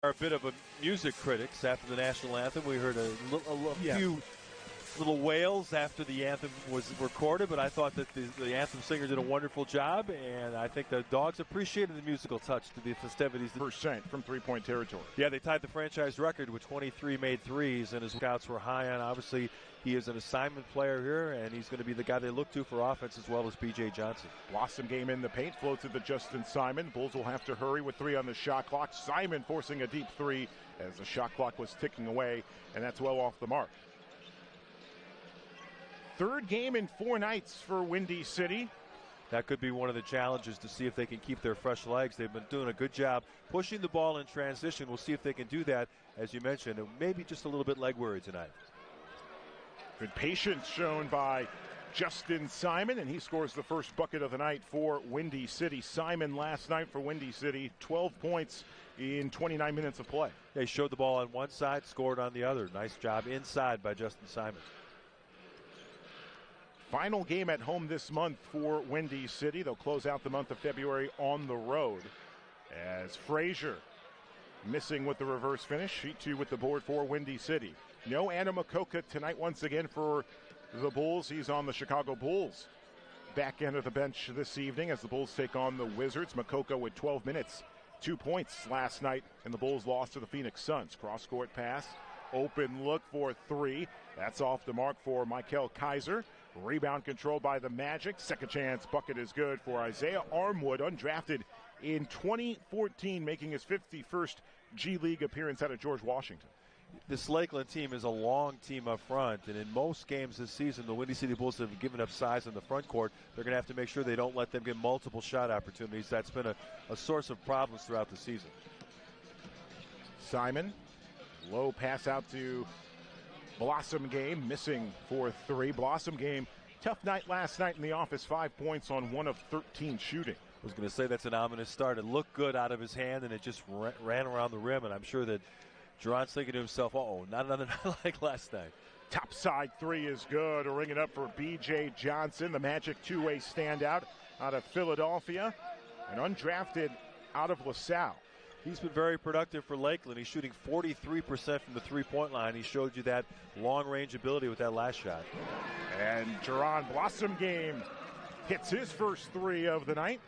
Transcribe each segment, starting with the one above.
Are a bit of a music critics after the national anthem. We heard a few little wails after the anthem was recorded, but I thought that the anthem singer did a wonderful job, and I think the Dogs appreciated the musical touch to the festivities. % from three-point territory. Yeah, they tied the franchise record with 23 made threes, and his scouts were high on. Obviously, he is an assignment player here, and he's going to be the guy they look to for offense as well as B.J. Johnson. Blossom game in the paint, floats it to Justin Simon. Bulls will have to hurry with 3 on the shot clock. Simon forcing a deep 3 as the shot clock was ticking away, and that's well off the mark. Third game in 4 nights for Windy City. That could be one of the challenges to see if they can keep their fresh legs. They've been doing a good job pushing the ball in transition. We'll see if they can do that, as you mentioned, and maybe just a little bit leg weary tonight. Good patience shown by Justin Simon, and he scores the first bucket of the night for Windy City. Simon last night for Windy City, 12 points in 29 minutes of play. They showed the ball on one side, scored on the other. Nice job inside by Justin Simon. Final game at home this month for Windy City. They'll close out the month of February on the road. As Frazier missing with the reverse finish. Sheet 2 with the board for Windy City. No Anna Makoka tonight once again for the Bulls. He's on the Chicago Bulls back end of the bench this evening as the Bulls take on the Wizards. Makoka with 12 minutes, 2 points last night, and the Bulls lost to the Phoenix Suns. Cross-court pass, open look for 3. That's off the mark for Michael Kaiser. Rebound controlled by the Magic. Second chance bucket is good for Isaiah Armwood, undrafted in 2014, making his 51st G League appearance out of George Washington. This Lakeland team is a long team up front, and in most games this season, the Windy City Bulls have given up size in the front court. They're going to have to make sure they don't let them get multiple shot opportunities. That's been a source of problems throughout the season. Simon, low pass out to Blossom Game, missing for 3. Blossom Game, tough night last night in the office, 5 points on 1 of 13 shooting. I was going to say that's an ominous start. It looked good out of his hand, and it just ran around the rim, and I'm sure that Jerron's thinking to himself, not another night like last night. Top side 3 is good. A ring it up for B.J. Johnson, the Magic two-way standout out of Philadelphia, and undrafted out of LaSalle. He's been very productive for Lakeland. He's shooting 43% from the three-point line. He showed you that long-range ability with that last shot. And Jerron Blossom Game hits his first 3 of the night.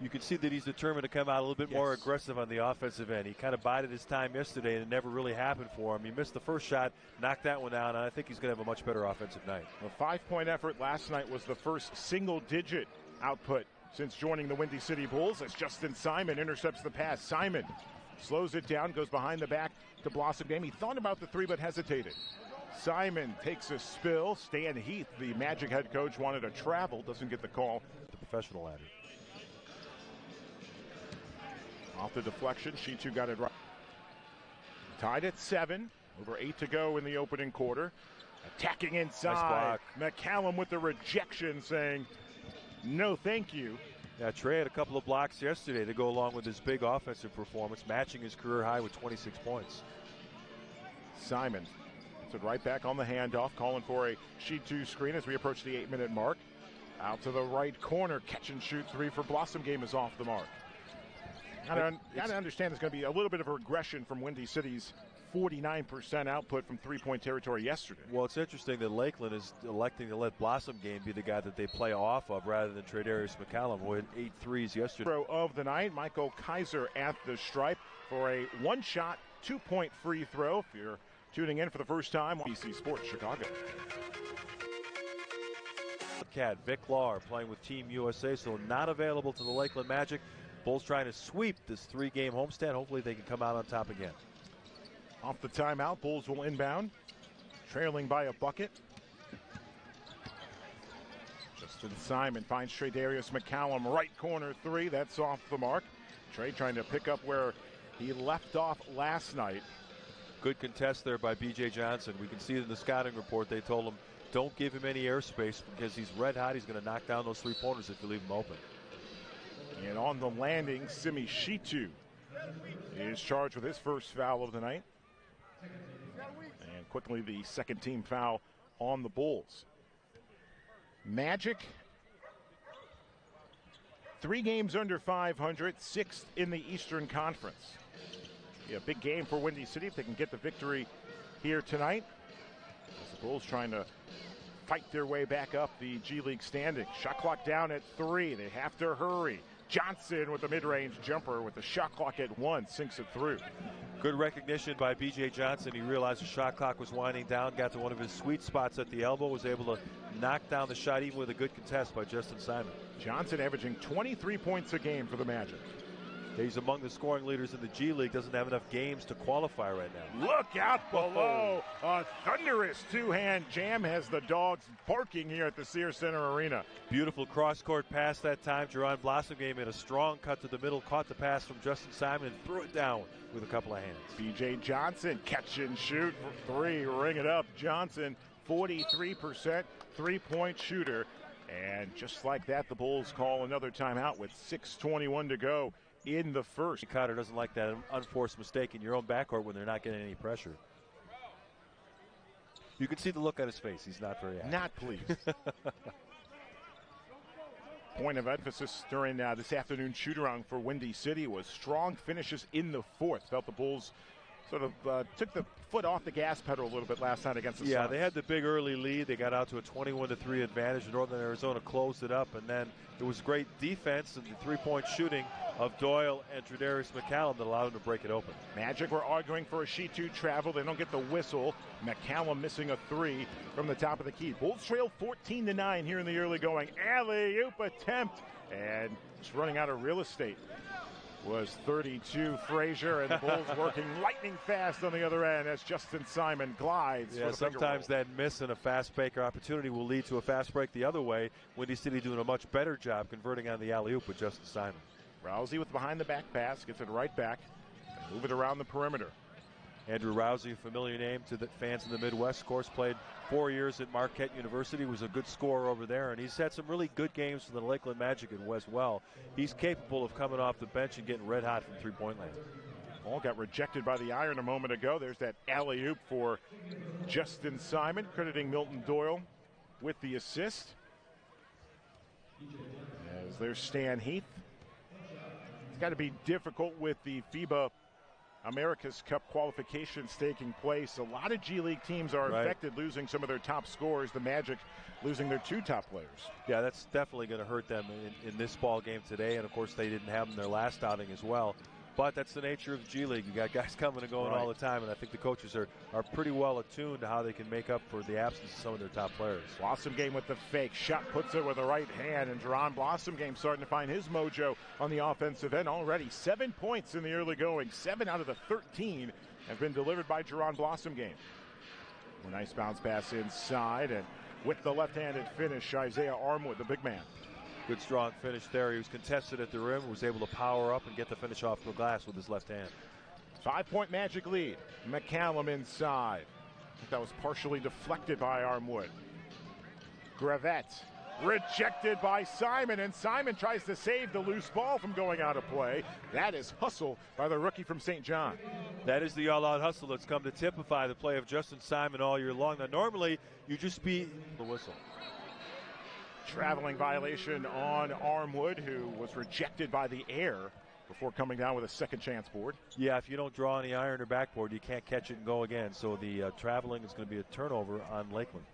You can see that he's determined to come out a little bit more aggressive on the offensive end. He kind of bided his time yesterday, and it never really happened for him. He missed the first shot, knocked that one down, and I think he's going to have a much better offensive night. A 5-point effort last night was the first single-digit output since joining the Windy City Bulls, as Justin Simon intercepts the pass. Simon slows it down, goes behind the back to Blossom Game. He thought about the 3 but hesitated. Simon takes a spill. Stan Heath, the Magic head coach, wanted a travel, doesn't get the call. The professional ladder. Off the deflection, Shitu got it right. Tied at 7, over 8 to go in the opening quarter. Attacking inside. Nice McCallum with the rejection, saying, no, thank you. Yeah, Trey had a couple of blocks yesterday to go along with his big offensive performance, matching his career high with 26 points. Simon puts it right back on the handoff, calling for a sheet 2 screen as we approach the 8-minute mark. Out to the right corner, catch and shoot 3 for Blossom Game is off the mark. Got to understand there's going to be a little bit of a regression from Windy City's 49% output from three-point territory yesterday. Well, it's interesting that Lakeland is electing to let Blossom Game be the guy that they play off of rather than Tradarius McCallum, who had 8 threes yesterday. Of the night, Michael Kaiser at the stripe for a one-shot, 2-point free throw. If you're tuning in for the first time, BC Sports Chicago. Vic Lahr playing with Team USA, so not available to the Lakeland Magic. Bulls trying to sweep this 3-game homestand. Hopefully they can come out on top again. Off the timeout, Bulls will inbound, trailing by a bucket. Justin Simon finds Tradarius McCallum, right corner 3. That's off the mark. Trey trying to pick up where he left off last night. Good contest there by B.J. Johnson. We can see it in the scouting report. They told him, don't give him any airspace because he's red hot. He's going to knock down those 3-pointers if you leave him open. And on the landing, Simi Shitu is charged with his first foul of the night. And quickly the second team foul on the Bulls. Magic, 3 games under 500, 6th in the Eastern Conference. Be a big game for Windy City if they can get the victory here tonight. As the Bulls trying to fight their way back up the G League standing. Shot clock down at 3. They have to hurry. Johnson with the mid-range jumper with the shot clock at 1, sinks it through. Good recognition by B.J. Johnson. He realized the shot clock was winding down, got to one of his sweet spots at the elbow, was able to knock down the shot even with a good contest by Justin Simon. Johnson averaging 23 points a game for the Magic. He's among the scoring leaders in the G League. Doesn't have enough games to qualify right now. Look out below. A thunderous two-hand jam has the Dogs barking here at the Sears Center Arena. Beautiful cross-court pass that time. Jerron Blossomgame made a strong cut to the middle, caught the pass from Justin Simon and threw it down with a couple of hands. B.J. Johnson catch and shoot for 3. Ring it up. Johnson, 43% three-point shooter. And just like that, the Bulls call another timeout with 6:21 to go in the first. Cotter doesn't like that unforced mistake in your own backcourt when they're not getting any pressure. You can see the look on his face. He's not very happy. Not pleased. Point of emphasis during this afternoon shoot-around for Windy City was strong finishes in the fourth. Felt the Bulls sort of took the foot off the gas pedal a little bit last night against the Suns. Yeah, they had the big early lead. They got out to a 21-3 advantage. Northern Arizona closed it up, and then it was great defense and the three-point shooting of Doyle and Tredarius McCallum that allowed him to break it open. Magic were arguing for a sheet 2 travel. They don't get the whistle. McCallum missing a 3 from the top of the key. Bulls trail 14-9 here in the early going. Alley-oop attempt, and just running out of real estate was 32 Frazier, and the Bulls working lightning fast on the other end as Justin Simon glides. Yeah, sometimes that miss and a fast break opportunity will lead to a fast break the other way. Windy City doing a much better job converting on the alley-oop with Justin Simon. Rousey with behind the back pass, gets it right back, and move it around the perimeter. Andrew Rousey, a familiar name to the fans in the Midwest. Of course, played 4 years at Marquette University, was a good scorer over there, and he's had some really good games for the Lakeland Magic as well. He's capable of coming off the bench and getting red hot from three-point land. Ball got rejected by the iron a moment ago. There's that alley-oop for Justin Simon, crediting Milton Doyle with the assist. As there's Stan Heath. It's got to be difficult with the FIBA America's Cup qualifications taking place. A lot of G League teams are affected, losing some of their top scorers. The Magic losing their 2 top players. Yeah, that's definitely going to hurt them in this ball game today. And, of course, they didn't have them in their last outing as well. But that's the nature of the G League. You got guys coming and going all the time, and I think the coaches are pretty well attuned to how they can make up for the absence of some of their top players. Blossomgame with the fake shot, puts it with the right hand, and Jerron Blossomgame starting to find his mojo on the offensive end already. 7 points in the early going. 7 out of the 13 have been delivered by Jerron Blossomgame. A nice bounce pass inside, and with the left-handed finish, Isaiah Armwood, the big man. Good strong finish there. He was contested at the rim, was able to power up and get the finish off the glass with his left hand. 5-point Magic lead. McCallum inside. I think that was partially deflected by Armwood. Gravette rejected by Simon, and Simon tries to save the loose ball from going out of play. That is hustle by the rookie from St. John. That is the all-out hustle that's come to typify the play of Justin Simon all year long. Now, normally, you just beat the whistle. Traveling violation on Armwood, who was rejected by the air before coming down with a second chance board. Yeah, if you don't draw any iron or backboard, you can't catch it and go again. So the traveling is going to be a turnover on Lakeland.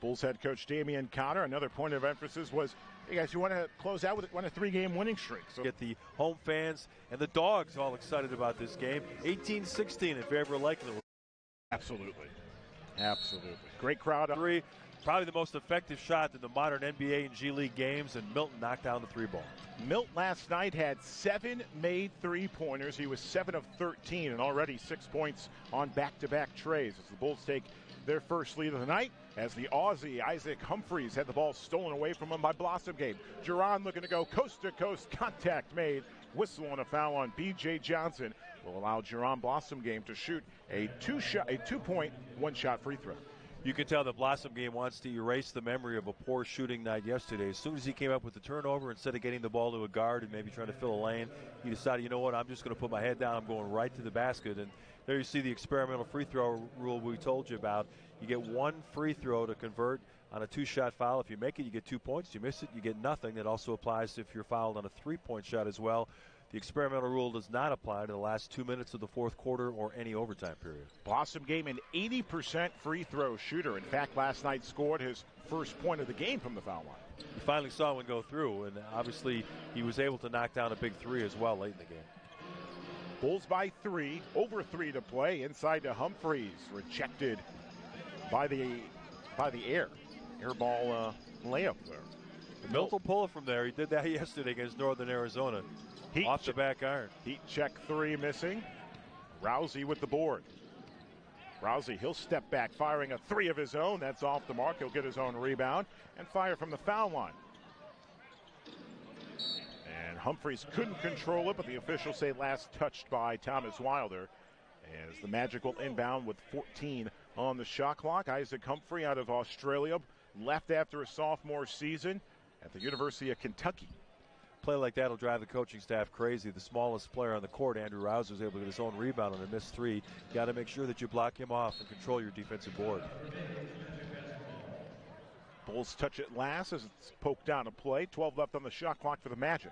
Bulls head coach Damian Cotter, another point of emphasis was, hey guys, you want to close out with a 3-game winning streak. So get the home fans and the Dogs all excited about this game. 18-16 in favor of Lakeland. Absolutely. Absolutely. Great crowd. 3. Probably the most effective shot in the modern NBA and G League games, and Milton knocked down the 3-ball. Milt last night had 7 made 3-pointers. He was 7 of 13 and already 6 points on back-to-back trays as the Bulls take their first lead of the night as the Aussie Isaac Humphries had the ball stolen away from him by Blossomgame. Jerron looking to go coast-to-coast, contact made. Whistle and a foul on B.J. Johnson will allow Jerron Blossomgame to shoot a 2-point, 1-shot free throw. You can tell that Blossomgame wants to erase the memory of a poor shooting night yesterday. As soon as he came up with the turnover, instead of getting the ball to a guard and maybe trying to fill a lane, he decided, you know what, I'm just going to put my head down. I'm going right to the basket. And there you see the experimental free throw rule we told you about. You get 1 free throw to convert on a 2-shot foul. If you make it, you get 2 points. You miss it, you get nothing. That also applies if you're fouled on a 3-point shot as well. The experimental rule does not apply to the last 2 minutes of the fourth quarter or any overtime period. Blossom gave an 80% free throw shooter. In fact, last night scored his first point of the game from the foul line. You finally saw one go through, and obviously he was able to knock down a big three as well late in the game. Bulls by 3, over 3 to play. Inside to Humphreys, rejected by the air ball layup there. Milt will pull it from there. He did that yesterday against Northern Arizona. Off the back iron. Heat check 3 missing. Rousey with the board. Rousey, he'll step back, firing a 3 of his own. That's off the mark. He'll get his own rebound and fire from the foul line. And Humphreys couldn't control it, but the officials say last touched by Thomas Wilder. As the Magic will inbound with 14 on the shot clock. Isaac Humphrey out of Australia, left after a sophomore season at the University of Kentucky. Play like that will drive the coaching staff crazy. The smallest player on the court, Andrew Rouse, was able to get his own rebound on a missed 3. Got to make sure that you block him off and control your defensive board. Bulls touch it last as it's poked down a play. 12 left on the shot clock for the Magic.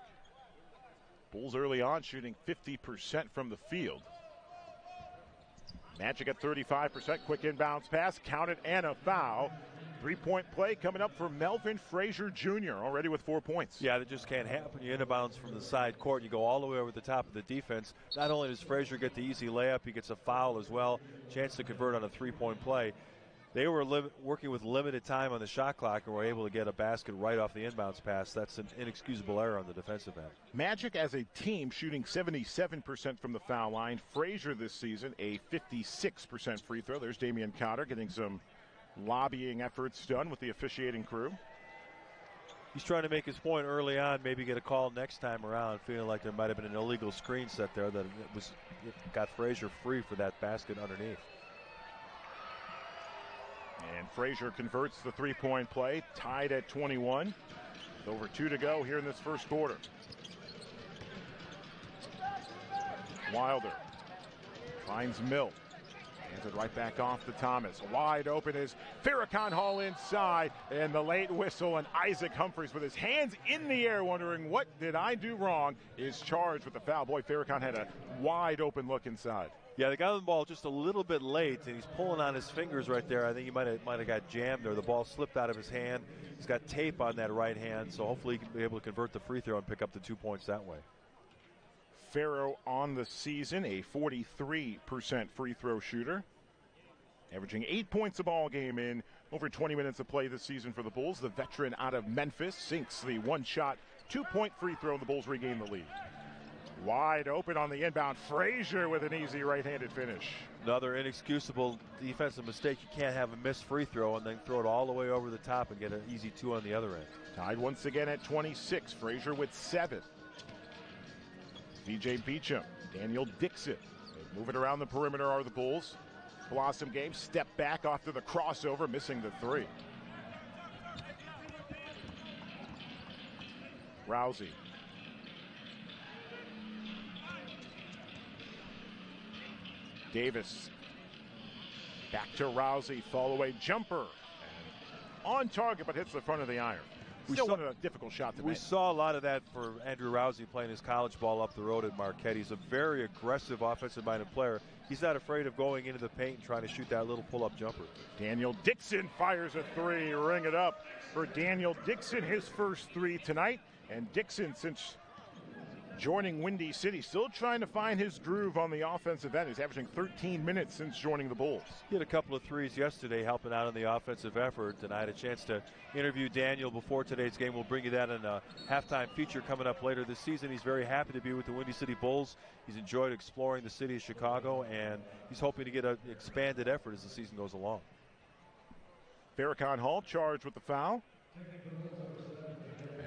Bulls early on shooting 50% from the field. Magic at 35%. Quick inbounds pass, counted, and a foul. 3-point play coming up for Melvin Frazier Jr., already with 4 points. Yeah, that just can't happen. You inbounds from the side court, and you go all the way over the top of the defense. Not only does Frazier get the easy layup, he gets a foul as well. Chance to convert on a 3-point play. They were working with limited time on the shot clock and were able to get a basket right off the inbounds pass. That's an inexcusable error on the defensive end. Magic as a team shooting 77% from the foul line. Frazier this season a 56% free throw. There's Damian Cotter getting some lobbying efforts done with the officiating crew. He's trying to make his point early on, maybe get a call next time around, feeling like there might have been an illegal screen set there that it got Frazier free for that basket underneath. And Frazier converts the 3-point play, tied at 21. With over 2 to go here in this first quarter. Wilder finds Mill. Hands it right back off to Thomas. Wide open is Farrakhan Hall inside, and the late whistle, and Isaac Humphreys with his hands in the air wondering what did I do wrong is charged with the foul. Boy, Farrakhan had a wide open look inside. Yeah, they got on the ball just a little bit late, and he's pulling on his fingers right there. I think he might have got jammed there. The ball slipped out of his hand. He's got tape on that right hand, so hopefully he can be able to convert the free throw and pick up the 2 points that way. Farrow on the season, a 43% free throw shooter. Averaging 8 points a ball game in over 20 minutes of play this season for the Bulls. The veteran out of Memphis sinks the 1-shot, 2-point free throw, and the Bulls regain the lead. Wide open on the inbound. Frazier with an easy right-handed finish. Another inexcusable defensive mistake. You can't have a missed free throw and then throw it all the way over the top and get an easy 2 on the other end. Tied once again at 26. Frazier with 7. VJ Beecham, Daniel Dixon. They move it around the perimeter are the Bulls. Blossom game, step back off to the crossover, missing the 3. Rousey. Davis. Back to Rousey, fall away jumper. And on target, but hits the front of the iron. Still a difficult shot to make. We saw a lot of that for Andrew Rousey playing his college ball up the road at Marquette. He's a very aggressive offensive-minded player. He's not afraid of going into the paint and trying to shoot that little pull-up jumper. Daniel Dixon fires a 3. Ring it up for Daniel Dixon, his first 3 tonight. And Dixon, since joining Windy City, still trying to find his groove on the offensive end. He's averaging 13 minutes since joining the Bulls. He had a couple of threes yesterday helping out on the offensive effort, and I had a chance to interview Daniel before today's game. We'll bring you that in a halftime feature coming up later this season. He's very happy to be with the Windy City Bulls. He's enjoyed exploring the city of Chicago, and he's hoping to get an expanded effort as the season goes along. Farrakhan Hall charged with the foul.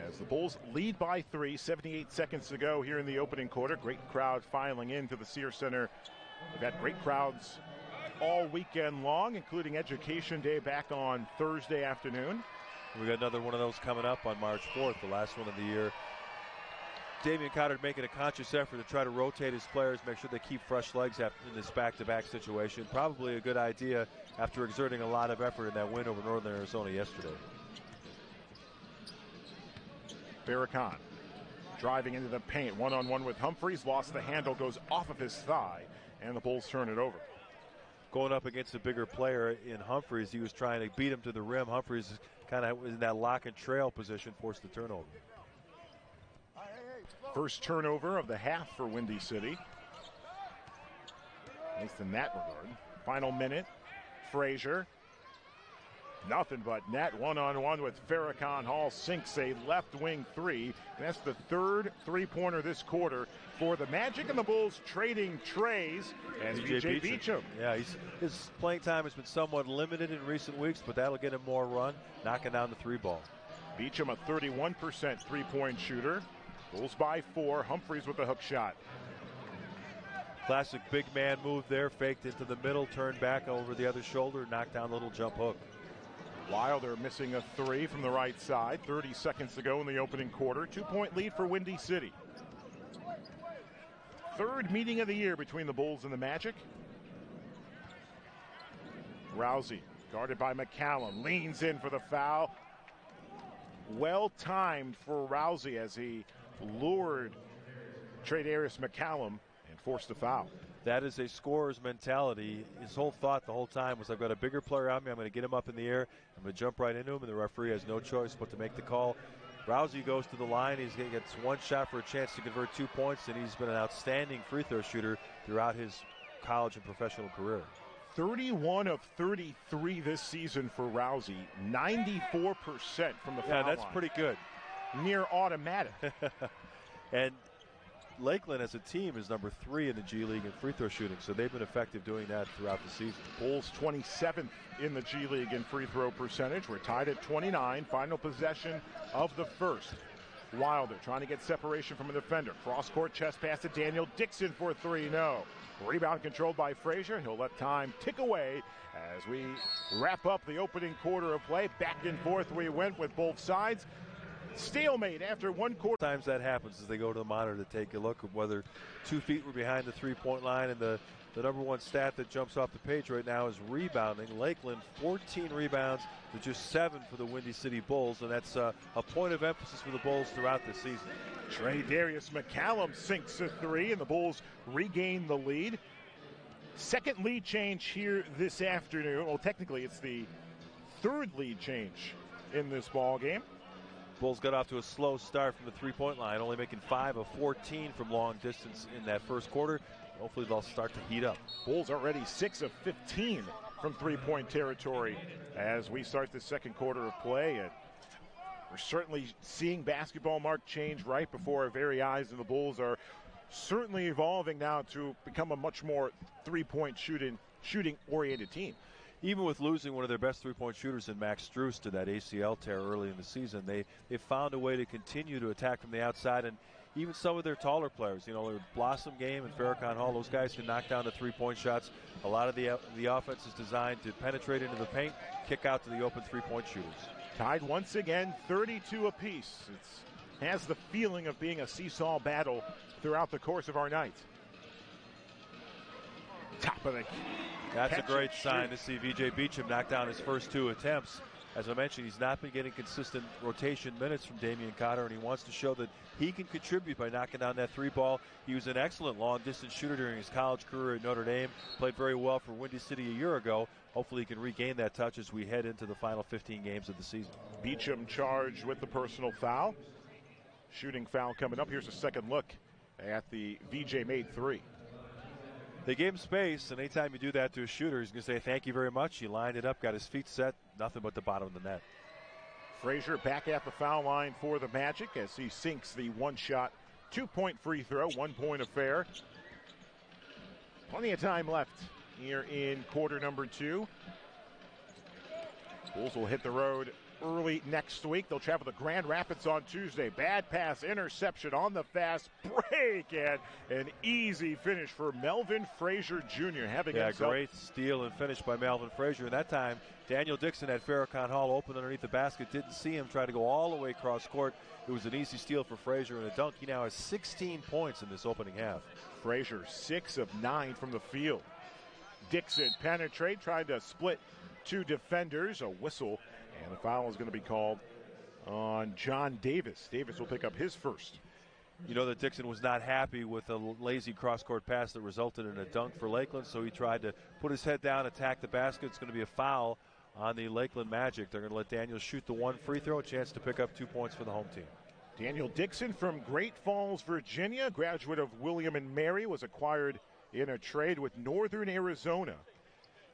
As the Bulls lead by 3, 78 seconds to go here in the opening quarter. Great crowd filing into the Sears Center. We've had great crowds all weekend long, including Education Day back on Thursday afternoon. We got another one of those coming up on March 4th, the last one of the year. Damian Cotter making a conscious effort to try to rotate his players, make sure they keep fresh legs in this back-to-back situation. Probably a good idea after exerting a lot of effort in that win over Northern Arizona yesterday. Farrakhan driving into the paint. One-on-one with Humphreys. Lost the handle, goes off of his thigh, and the Bulls turn it over. Going up against a bigger player in Humphreys, he was trying to beat him to the rim. Humphreys kind of was in that lock and trail position, forced the turnover. First turnover of the half for Windy City. At least in that regard. Final minute. Frazier. Nothing but net. One-on-one with Farrakhan. Hall sinks a left wing three. And that's the third three-pointer this quarter for the Magic, and the Bulls trading trays as VJ Beacham. Yeah, his playing time has been somewhat limited in recent weeks, but that'll get him more run, knocking down the three ball. Beacham, a 31% three-point shooter. Bulls by 4. Humphreys with the hook shot. Classic big man move there. Faked into the middle, turned back over the other shoulder, knocked down a little jump hook. Wilder missing a three from the right side. 30 seconds to go in the opening quarter. 2-point lead for Windy City. Third meeting of the year between the Bulls and the Magic. Rousey guarded by McCallum. Leans in for the foul. Well timed for Rousey as he lured Tre'Davious McCallum and forced the foul. That is a scorer's mentality. His whole thought the whole time was, I've got a bigger player on me. I'm going to get him up in the air. I'm going to jump right into him, and the referee has no choice but to make the call. Rousey goes to the line. He gets one shot for a chance to convert 2 points, and he's been an outstanding free throw shooter throughout his college and professional career. 31 of 33 this season for Rousey. 94% from the foul line. Yeah, that's pretty good. Near automatic. And Lakeland as a team is number 3 in the G League in free throw shooting, so they've been effective doing that throughout the season. Bulls 27th in the G League in free throw percentage. We're tied at 29. Final possession of the first. Wilder trying to get separation from a defender. Cross-court chest pass to Daniel Dixon for 3. No. Rebound controlled by Frazier. He'll let time tick away as we wrap up the opening quarter of play. Back and forth we went with both sides. Stalemate after one quarter. Sometimes that happens as they go to the monitor to take a look at whether 2 feet were behind the three-point line, and the number one stat that jumps off the page right now is rebounding. Lakeland 14 rebounds to just 7 for the Windy City Bulls, and that's a point of emphasis for the Bulls throughout the season. Tre'Davious McCallum sinks a 3, and the Bulls regain the lead. Second lead change here this afternoon. Well, technically it's the third lead change in this ball game. Bulls got off to a slow start from the three-point line, only making 5 of 14 from long distance in that first quarter. Hopefully they'll start to heat up. Bulls already 6 of 15 from three-point territory as we start the second quarter of play. And we're certainly seeing basketball, Mark, change right before our very eyes, and the Bulls are certainly evolving now to become a much more three-point shooting-oriented team. Even with losing one of their best three-point shooters in Max Strus to that ACL tear early in the season, they found a way to continue to attack from the outside, and even some of their taller players, their Blossom game and Farrakhan Hall, those guys can knock down the three-point shots. A lot of the offense is designed to penetrate into the paint, kick out to the open three-point shooters. Tied once again, 32 apiece. It has the feeling of being a seesaw battle throughout the course of our night. Top of the That's a great sign to see VJ Beacham knock down his first 2 attempts. As I mentioned, he's not been getting consistent rotation minutes from Damian Cotter, and he wants to show that he can contribute by knocking down that 3 ball. He was an excellent long-distance shooter during his college career at Notre Dame. Played very well for Windy City a year ago. Hopefully he can regain that touch as we head into the final 15 games of the season. Beacham charged with the personal foul. Shooting foul coming up. Here's a second look at the VJ made 3. They gave him space, and anytime you do that to a shooter, he's going to say thank you very much. He lined it up, got his feet set, nothing but the bottom of the net. Frazier back at the foul line for the Magic as he sinks the one-shot, 2-point free throw, 1 point affair. Plenty of time left here in quarter number 2. Bulls will hit the road early next week. They'll travel to Grand Rapids on Tuesday. Bad pass, interception on the fast break, and an easy finish for Melvin Frazier Jr. Great steal and finish by Melvin Frazier. And that time, Daniel Dixon had Farrakhan Hall open underneath the basket, didn't see him, tried to go all the way across court. It was an easy steal for Frazier and a dunk. He now has 16 points in this opening half. Frazier 6 of 9 from the field. Dixon penetrate, tried to split 2 defenders, a whistle, and the foul is going to be called on John Davis. Davis will pick up his first. You know that Dixon was not happy with a lazy cross-court pass that resulted in a dunk for Lakeland, so he tried to put his head down, attack the basket. It's going to be a foul on the Lakeland Magic. They're going to let Daniels shoot the one free throw, a chance to pick up 2 points for the home team. Daniel Dixon from Great Falls, Virginia, graduate of William and Mary, was acquired in a trade with Northern Arizona.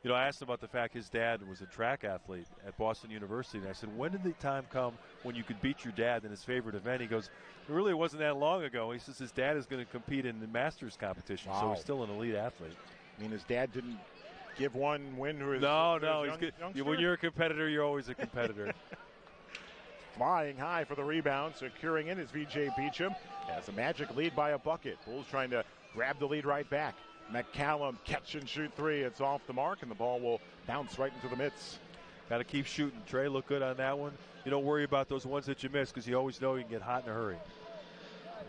You know, I asked him about the fact his dad was a track athlete at Boston University, and I said, when did the time come when you could beat your dad in his favorite event? He goes, it really wasn't that long ago. He says his dad is going to compete in the Masters competition, so he's still an elite athlete. I mean, his dad didn't give one win to his No, he's good. Youngster? When you're a competitor, you're always a competitor. Flying high for the rebound, securing it is V.J. Beecham as the Magic lead by a bucket. Bulls trying to grab the lead right back. McCallum catch and shoot three. It's off the mark, and the ball will bounce right into the mitts. Got to keep shooting. Trey looked good on that one. You don't worry about those ones that you miss because you always know you can get hot in a hurry.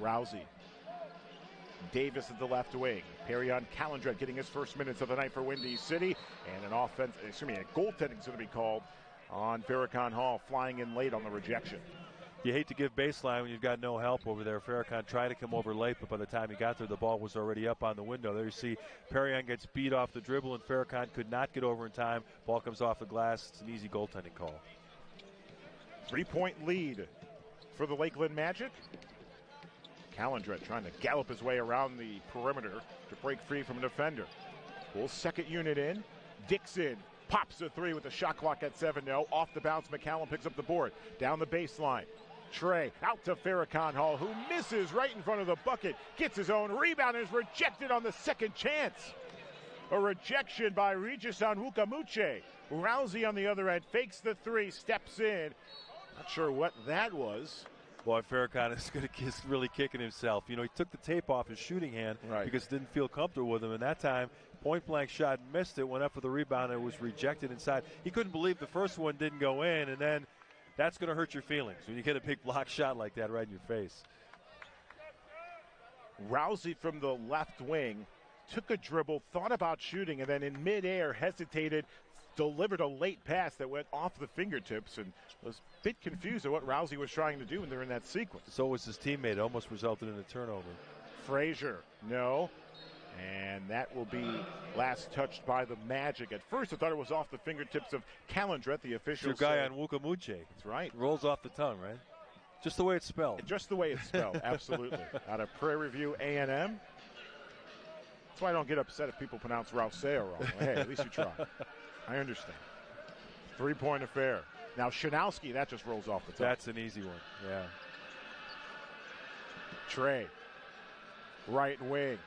Rousey. Davis at the left wing. Perrion Calendret getting his first minutes of the night for Windy City. And a goaltending is going to be called on Farrakhan Hall, flying in late on the rejection. You hate to give baseline when you've got no help over there. Farrakhan tried to come over late, but by the time he got there, the ball was already up on the window. There you see Perrion gets beat off the dribble, and Farrakhan could not get over in time. Ball comes off the glass. It's an easy goaltending call. 3-point lead for the Lakeland Magic. Calendret trying to gallop his way around the perimeter to break free from a defender. Bulls second unit in. Dixon pops a three with the shot clock at 7-0. Off the bounce, McCallum picks up the board. Down the baseline. Trey out to Farrakhan Hall, who misses right in front of the bucket. Gets his own rebound and is rejected on the second chance. A rejection by Regis Onwukamuche. Rousey on the other end fakes the three, steps in. Not sure what that was. Boy, Farrakhan is going to really kicking himself. You know, he took the tape off his shooting hand because he didn't feel comfortable with him. And that time, point-blank shot, missed it, went up for the rebound, and it was rejected inside. He couldn't believe the first one didn't go in, and then that's going to hurt your feelings when you get a big block shot like that right in your face. Rousey from the left wing took a dribble, thought about shooting, and then in midair hesitated, delivered a late pass that went off the fingertips, and was a bit confused at what Rousey was trying to do when they're in that sequence. So was his teammate. It almost resulted in a turnover. Frazier, no. And that will be last touched by the Magic. At first, I thought it was off the fingertips of Calendret, the official. Your guy on Wukamuche. That's right. Rolls off the tongue, right? Just the way it's spelled. Just the way it's spelled, absolutely. Out of Prairie View A&M. That's why I don't get upset if people pronounce Rousey wrong. Hey, at least you try. I understand. 3-point affair. Now, Shanowski, that just rolls off the top. That's an easy one, yeah. Trey, right wing.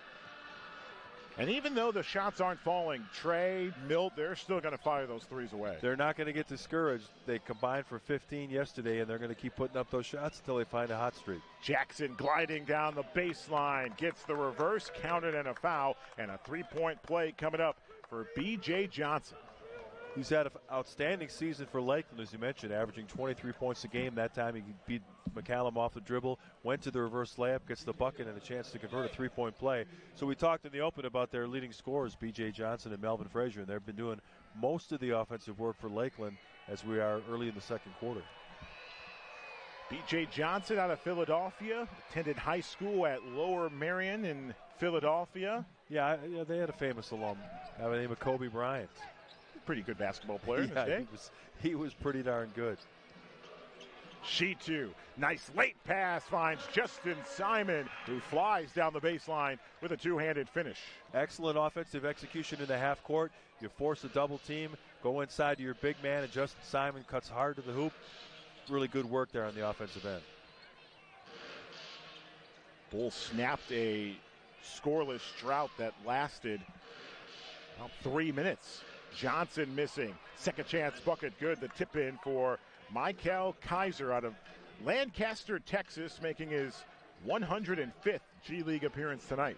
And even though the shots aren't falling, Trey, Milt, they're still going to fire those threes away. They're not going to get discouraged. They combined for 15 yesterday, and they're going to keep putting up those shots until they find a hot streak. Jackson gliding down the baseline, gets the reverse, counted, and a foul, and a 3-point play coming up for B.J. Johnson. He's had an outstanding season for Lakeland, as you mentioned, averaging 23 points a game. That time he beat McCallum off the dribble, went to the reverse layup, gets the bucket and a chance to convert a 3-point play. So we talked in the open about their leading scorers, B.J. Johnson and Melvin Frazier, and they've been doing most of the offensive work for Lakeland as we are early in the second quarter. B.J. Johnson out of Philadelphia, attended high school at Lower Merion in Philadelphia. Yeah, they had a famous alum by the name of Kobe Bryant. Pretty good basketball player in his day. He was pretty darn good. Shitu, nice late pass, finds Justin Simon, who flies down the baseline with a two-handed finish. Excellent offensive execution in the half court. You force a double team, go inside to your big man, and Justin Simon cuts hard to the hoop. Really good work there on the offensive end. Bulls snapped a scoreless drought that lasted about 3 minutes. Johnson missing. Second chance bucket good. The tip in for Michael Kaiser out of Lancaster, Texas, making his 105th G League appearance tonight.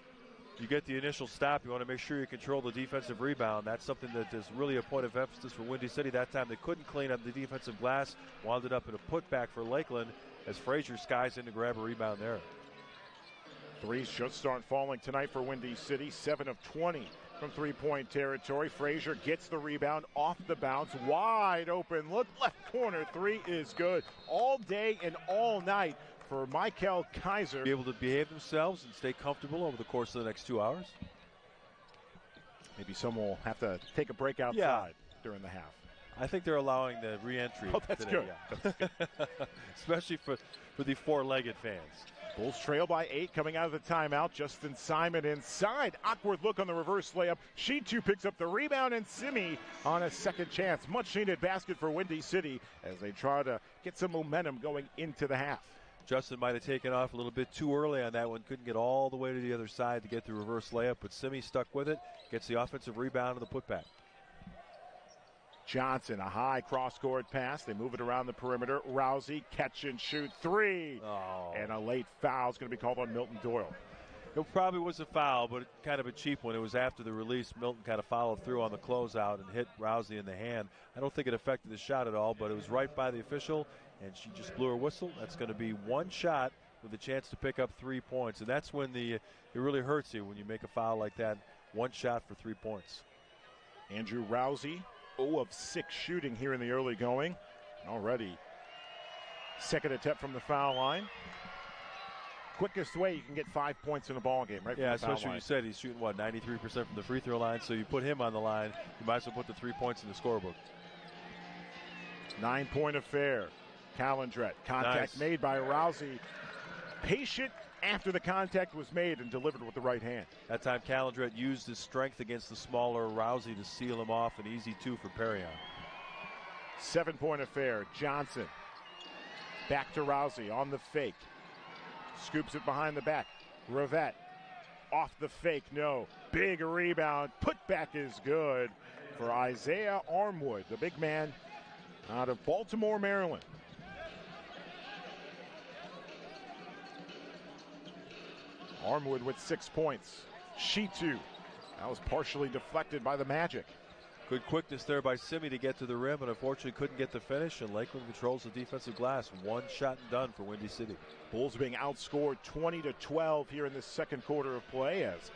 You get the initial stop. You want to make sure you control the defensive rebound. That's something that is really a point of emphasis for Windy City. That time they couldn't clean up the defensive glass. Wound it up in a putback for Lakeland as Frazier skies in to grab a rebound there. Threes should start falling tonight for Windy City. 7 of 20 from three-point territory. Frazier gets the rebound off the bounce. Wide open look. Left corner three is good. All day and all night for Michael Kaiser. Be able to behave themselves and stay comfortable over the course of the next 2 hours. Maybe someone will have to take a break outside during the half. I think they're allowing the re-entry. Oh, that's today. good. Yeah. That's good. Especially for the four-legged fans. Bulls trail by 8 coming out of the timeout. Justin Simon inside. Awkward look on the reverse layup. She too picks up the rebound, and Simi on a second chance. Much needed basket for Windy City as they try to get some momentum going into the half. Justin might have taken off a little bit too early on that one. Couldn't get all the way to the other side to get the reverse layup, but Simi stuck with it. Gets the offensive rebound and the putback. Johnson, a high cross-court pass. They move it around the perimeter. Rousey, catch and shoot, 3. Oh. And a late foul is going to be called on Milton Doyle. It probably was a foul, but kind of a cheap one. It was after the release. Milton kind of followed through on the closeout and hit Rousey in the hand. I don't think it affected the shot at all, but it was right by the official, and she just blew her whistle. That's going to be one shot with a chance to pick up 3 points, and that's when it really hurts you when you make a foul like that. One shot for 3 points. Andrew Rousey, 0 of 6 shooting here in the early going. Already second attempt from the foul line. Quickest way you can get 5 points in a ball game, right? Yeah, from the foul especially when line. you said he's shooting, 93% from the free throw line. So you put him on the line, you might as well put the 3 points in the scorebook. 9-point affair. Calendret, contact made by Rousey. Patient after the contact was made and delivered with the right hand. That time Calendret used his strength against the smaller Rousey to seal him off. An easy 2 for Perrion. 7-point affair. Johnson back to Rousey on the fake. Scoops it behind the back. Rivette off the fake. No. Big rebound. Putback is good for Isaiah Armwood, the big man out of Baltimore, Maryland. Armwood with 6 points. Shitu. That was partially deflected by the Magic. Good quickness there by Simi to get to the rim, but unfortunately couldn't get the finish, and Lakeland controls the defensive glass. One shot and done for Windy City. Bulls being outscored 20-12 here in the second quarter of play as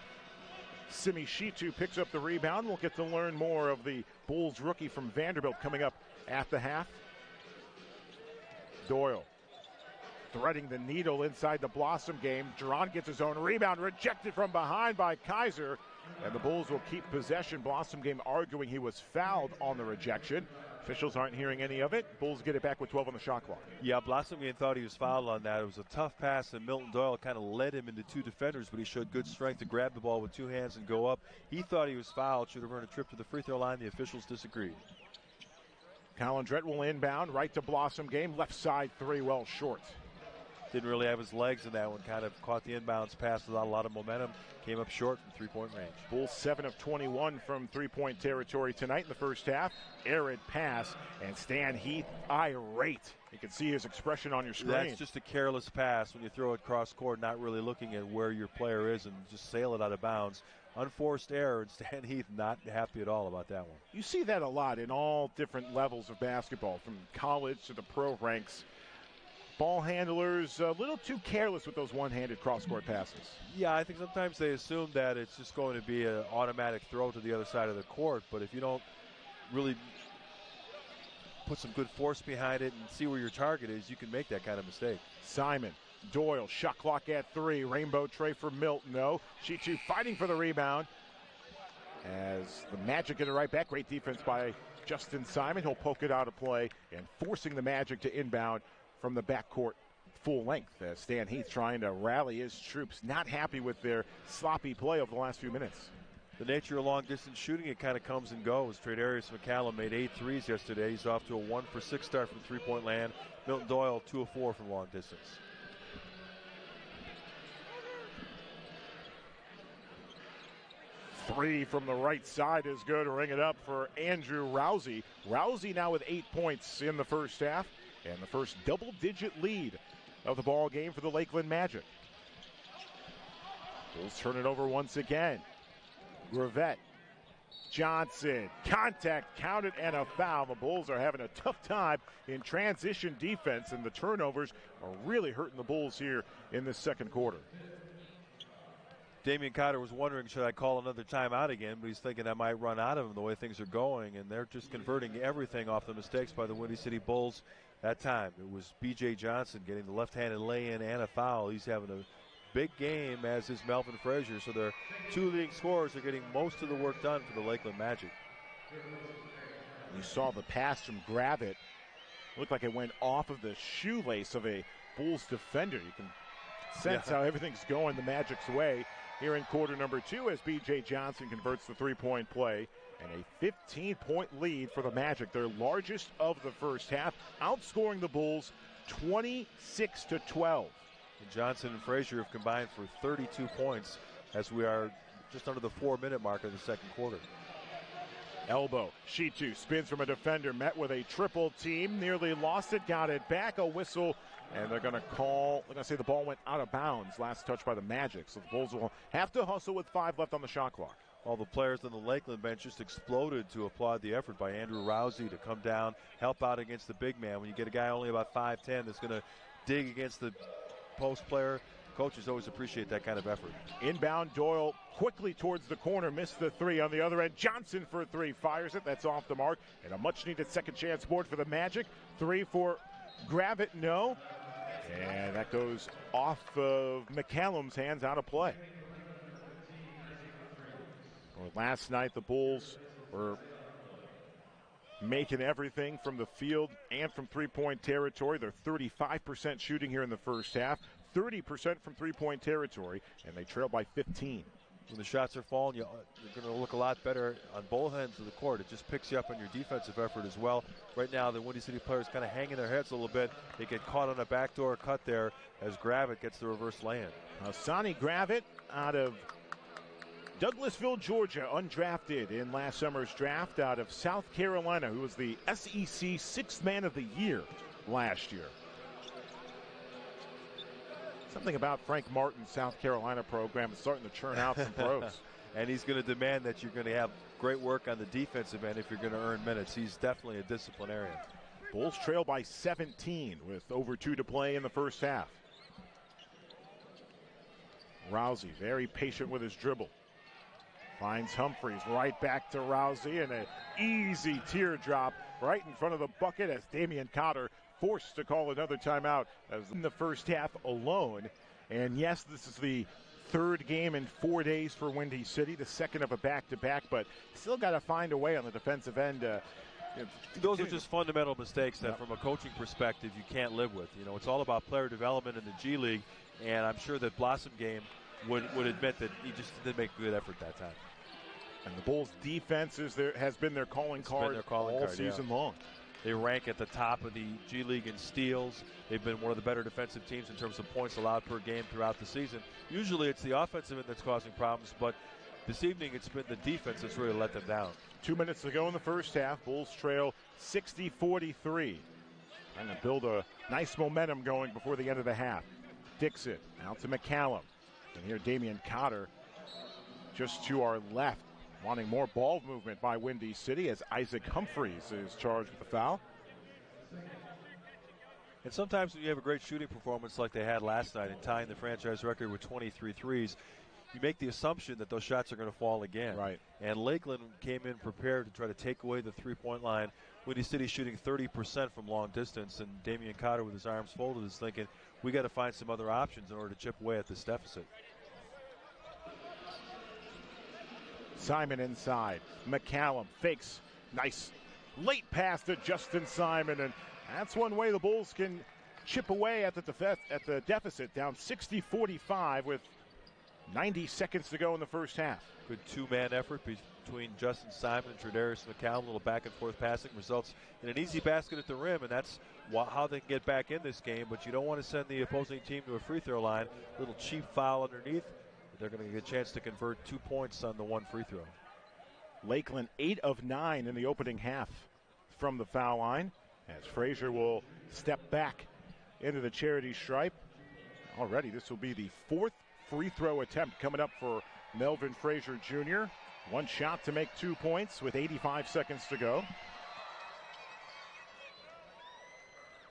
Simi Shitu picks up the rebound. We'll get to learn more of the Bulls rookie from Vanderbilt coming up at the half. Doyle threading the needle inside the Blossom game. Duran gets his own rebound, rejected from behind by Kaiser. And the Bulls will keep possession. Blossom game arguing he was fouled on the rejection. Officials aren't hearing any of it. Bulls get it back with 12 on the shot clock. Yeah, Blossom game thought he was fouled on that. It was a tough pass, and Milton Doyle kind of led him into 2 defenders, but he showed good strength to grab the ball with 2 hands and go up. He thought he was fouled, should have earned a trip to the free throw line. The officials disagreed. Calendret will inbound right to Blossom game. Left side 3 well short. Didn't really have his legs in that one. Kind of caught the inbounds pass without a lot of momentum. Came up short from 3-point range. Bulls 7 of 21 from 3-point territory tonight in the first half. Arid pass, and Stan Heath irate. You can see his expression on your screen. That's just a careless pass when you throw it cross court, not really looking at where your player is and just sail it out of bounds. Unforced error, and Stan Heath not happy at all about that one. You see that a lot in all different levels of basketball, from college to the pro ranks. Ball handlers a little too careless with those one-handed cross-court passes. Yeah, I think sometimes they assume that it's just going to be an automatic throw to the other side of the court, but if you don't really put some good force behind it and see where your target is, you can make that kind of mistake. Simon, Doyle, shot clock at 3. Rainbow tray for Milton, no. Shitu fighting for the rebound as the Magic get it right back. Great defense by Justin Simon. He'll poke it out of play and forcing the Magic to inbound from the backcourt full length. Stan Heath trying to rally his troops, not happy with their sloppy play over the last few minutes. The nature of long-distance shooting, it kind of comes and goes. Tradarius McCallum made 8 threes yesterday. He's off to a 1 for 6 start from three-point land. Milton Doyle, 2 of 4 from long distance. Three from the right side is good. Ring it up for Andrew Rousey. Rousey now with 8 points in the first half, and the first double-digit lead of the ball game for the Lakeland Magic. Bulls turn it over once again. Gravette, Johnson, contact counted and a foul. The Bulls are having a tough time in transition defense, and the turnovers are really hurting the Bulls here in the second quarter. Damian Cotter was wondering, should I call another timeout again? But he's thinking I might run out of him the way things are going, and they're just converting everything off the mistakes by the Windy City Bulls That time it was B.J. Johnson getting the left-handed lay-in and a foul. He's having a big game, as is Melvin Frazier. So their two leading scorers are getting most of the work done for the Lakeland Magic. You saw the pass from Gravitt. Looked like it went off of the shoelace of a Bulls defender. You can sense how everything's going the Magic's way here in quarter number 2 as B.J. Johnson converts the three-point play. And a 15-point lead for the Magic, their largest of the first half, outscoring the Bulls 26-12. And Johnson and Frazier have combined for 32 points as we are just under the 4-minute mark of the second quarter. Elbow, Shitu spins from a defender, met with a triple team, nearly lost it, got it back, a whistle, and they're going to say the ball went out of bounds, last touch by the Magic, so the Bulls will have to hustle with 5 left on the shot clock. All the players on the Lakeland bench just exploded to applaud the effort by Andrew Rousey to come down, help out against the big man. When you get a guy only about 5'10" that's going to dig against the post player, coaches always appreciate that kind of effort. Inbound, Doyle quickly towards the corner, missed the three. On the other end, Johnson for 3, fires it. That's off the mark. And a much-needed second chance board for the Magic. 3 for Gravitt, no. And that goes off of McCallum's hands, out of play. Well, last night, the Bulls were making everything from the field and from three-point territory. They're 35% shooting here in the first half. 30% from three-point territory, and they trail by 15. When the shots are falling, you're going to look a lot better on both ends of the court. It just picks you up on your defensive effort as well. Right now, the Windy City players kind of hanging their heads a little bit. They get caught on a backdoor cut there as Gravitt gets the reverse lay-in. Sonny Gravitt out of Douglasville, Georgia, undrafted in last summer's draft out of South Carolina, who was the SEC Sixth Man of the Year last year. Something about Frank Martin's South Carolina program is starting to churn out some pros. And he's going to demand that you're going to have great work on the defensive end if you're going to earn minutes. He's definitely a disciplinarian. Bulls trail by 17 with over 2 to play in the first half. Rousey very patient with his dribble. Finds Humphreys, right back to Rousey, and an easy teardrop right in front of the bucket as Damian Cotter forced to call another timeout as in the first half alone. And yes, this is the third game in 4 days for Windy City, the second of a back-to-back, but still got to find a way on the defensive end. Those are just fundamental mistakes that from a coaching perspective you can't live with. You know, it's all about player development in the G League, and I'm sure that Blossom Game would admit that he just didn't make a good effort that time. And the Bulls' defense has been their calling card all season long. They rank at the top of the G League in steals. They've been one of the better defensive teams in terms of points allowed per game throughout the season. Usually it's the offensive end that's causing problems, but this evening it's been the defense that's really let them down. 2 minutes to go in the first half. Bulls trail 60-43. Trying to build a nice momentum going before the end of the half. Dixon out to McCallum. And here Damian Cotter just to our left, wanting more ball movement by Windy City as Isaac Humphreys is charged with the foul. And sometimes when you have a great shooting performance like they had last night and tying the franchise record with 23 threes, you make the assumption that those shots are going to fall again. Right. And Lakeland came in prepared to try to take away the three-point line. Windy City shooting 30% from long distance, and Damian Cotter with his arms folded is thinking, we got to find some other options in order to chip away at this deficit. Simon inside. McCallum fakes. Nice late pass to Justin Simon, and that's one way the Bulls can chip away at the deficit, down 60-45 with 90 seconds to go in the first half. Good two-man effort between Justin Simon and Tredarius McCallum. A little back-and-forth passing results in an easy basket at the rim, and that's how they can get back in this game. But you don't want to send the opposing team to a free throw line. A little cheap foul underneath. They're going to get a chance to convert 2 points on the one free throw. Lakeland 8 of 9 in the opening half from the foul line as Frazier will step back into the charity stripe. Already this will be the 4th free throw attempt coming up for Melvin Frazier Jr. One shot to make 2 points with 85 seconds to go.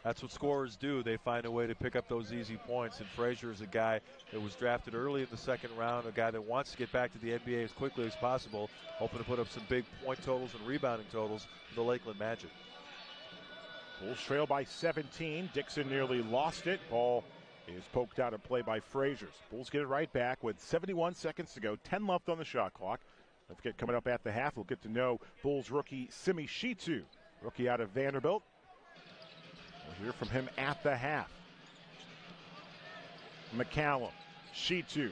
That's what scorers do. They find a way to pick up those easy points. And Frazier is a guy that was drafted early in the second round, a guy that wants to get back to the NBA as quickly as possible, hoping to put up some big point totals and rebounding totals for the Lakeland Magic. Bulls trail by 17. Dixon nearly lost it. Ball is poked out of play by Frazier. Bulls get it right back with 71 seconds to go. 10 left on the shot clock. Don't forget, coming up at the half, we'll get to know Bulls rookie Simi Shitu, rookie out of Vanderbilt. We'll hear from him at the half. McCallum, Shitu.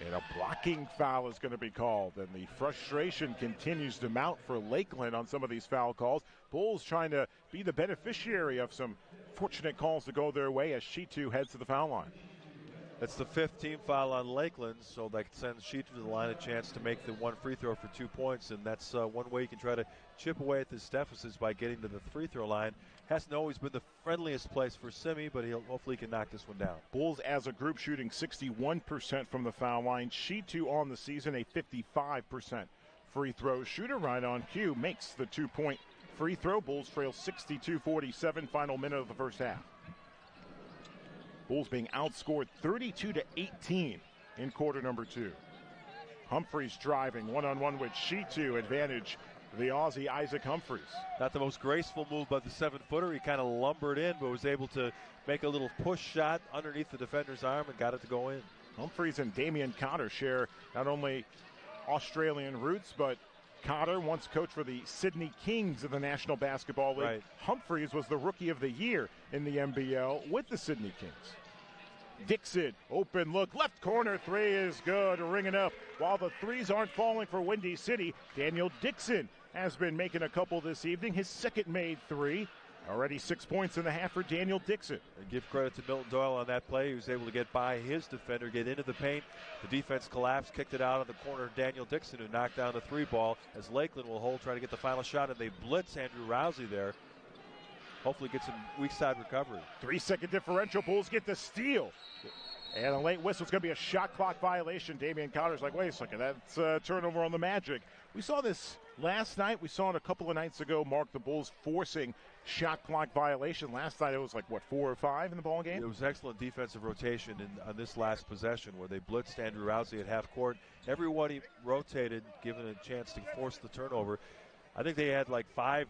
And a blocking foul is going to be called. And the frustration continues to mount for Lakeland on some of these foul calls. Bulls trying to be the beneficiary of some fortunate calls to go their way as Shitu heads to the foul line. That's the 5th team foul on Lakeland, so that sends Shitu to the line a chance to make the one free throw for 2 points, and that's one way you can try to chip away at this deficit by getting to the free throw line. Hasn't always been the friendliest place for Simi, but hopefully he can knock this one down. Bulls as a group shooting 61% from the foul line. Shitu on the season a 55% free throw shooter. Right on cue, makes the 2-point free throw. Bulls trail 62-47, final minute of the first half. Bulls being outscored 32-18 in quarter number 2. Humphreys driving one-on-one with Shitu, advantage the Aussie Isaac Humphreys. Not the most graceful move by the 7-footer. He kind of lumbered in, but was able to make a little push shot underneath the defender's arm and got it to go in. Humphreys and Damian Cotter share not only Australian roots, but Cotter once coached for the Sydney Kings of the National Basketball League. Right. Humphreys was the Rookie of the Year in the NBL with the Sydney Kings. Dixon, open look, left corner three is good, ringing up. While the threes aren't falling for Windy City, Daniel Dixon has been making a couple this evening. His second made three. Already 6 points in the half for Daniel Dixon. And give credit to Milton Doyle on that play. He was able to get by his defender, get into the paint. The defense collapsed, kicked it out of the corner of Daniel Dixon, who knocked down the 3 ball as Lakeland will hold, try to get the final shot, and they blitz Andrew Rousey there. Hopefully get some weak side recovery. 3-second differential. Bulls get the steal. And a late whistle. It's going to be a shot clock violation. Damian Cotter's like, wait a second, that's a turnover on the Magic. We saw this last night. We saw it a couple of nights ago. Mark, the Bulls forcing shot clock violation. Last night it was like, what, 4 or 5 in the ball game? It was excellent defensive rotation on this last possession where they blitzed Andrew Rousey at half court. Everybody rotated, given a chance to force the turnover. I think they had like 5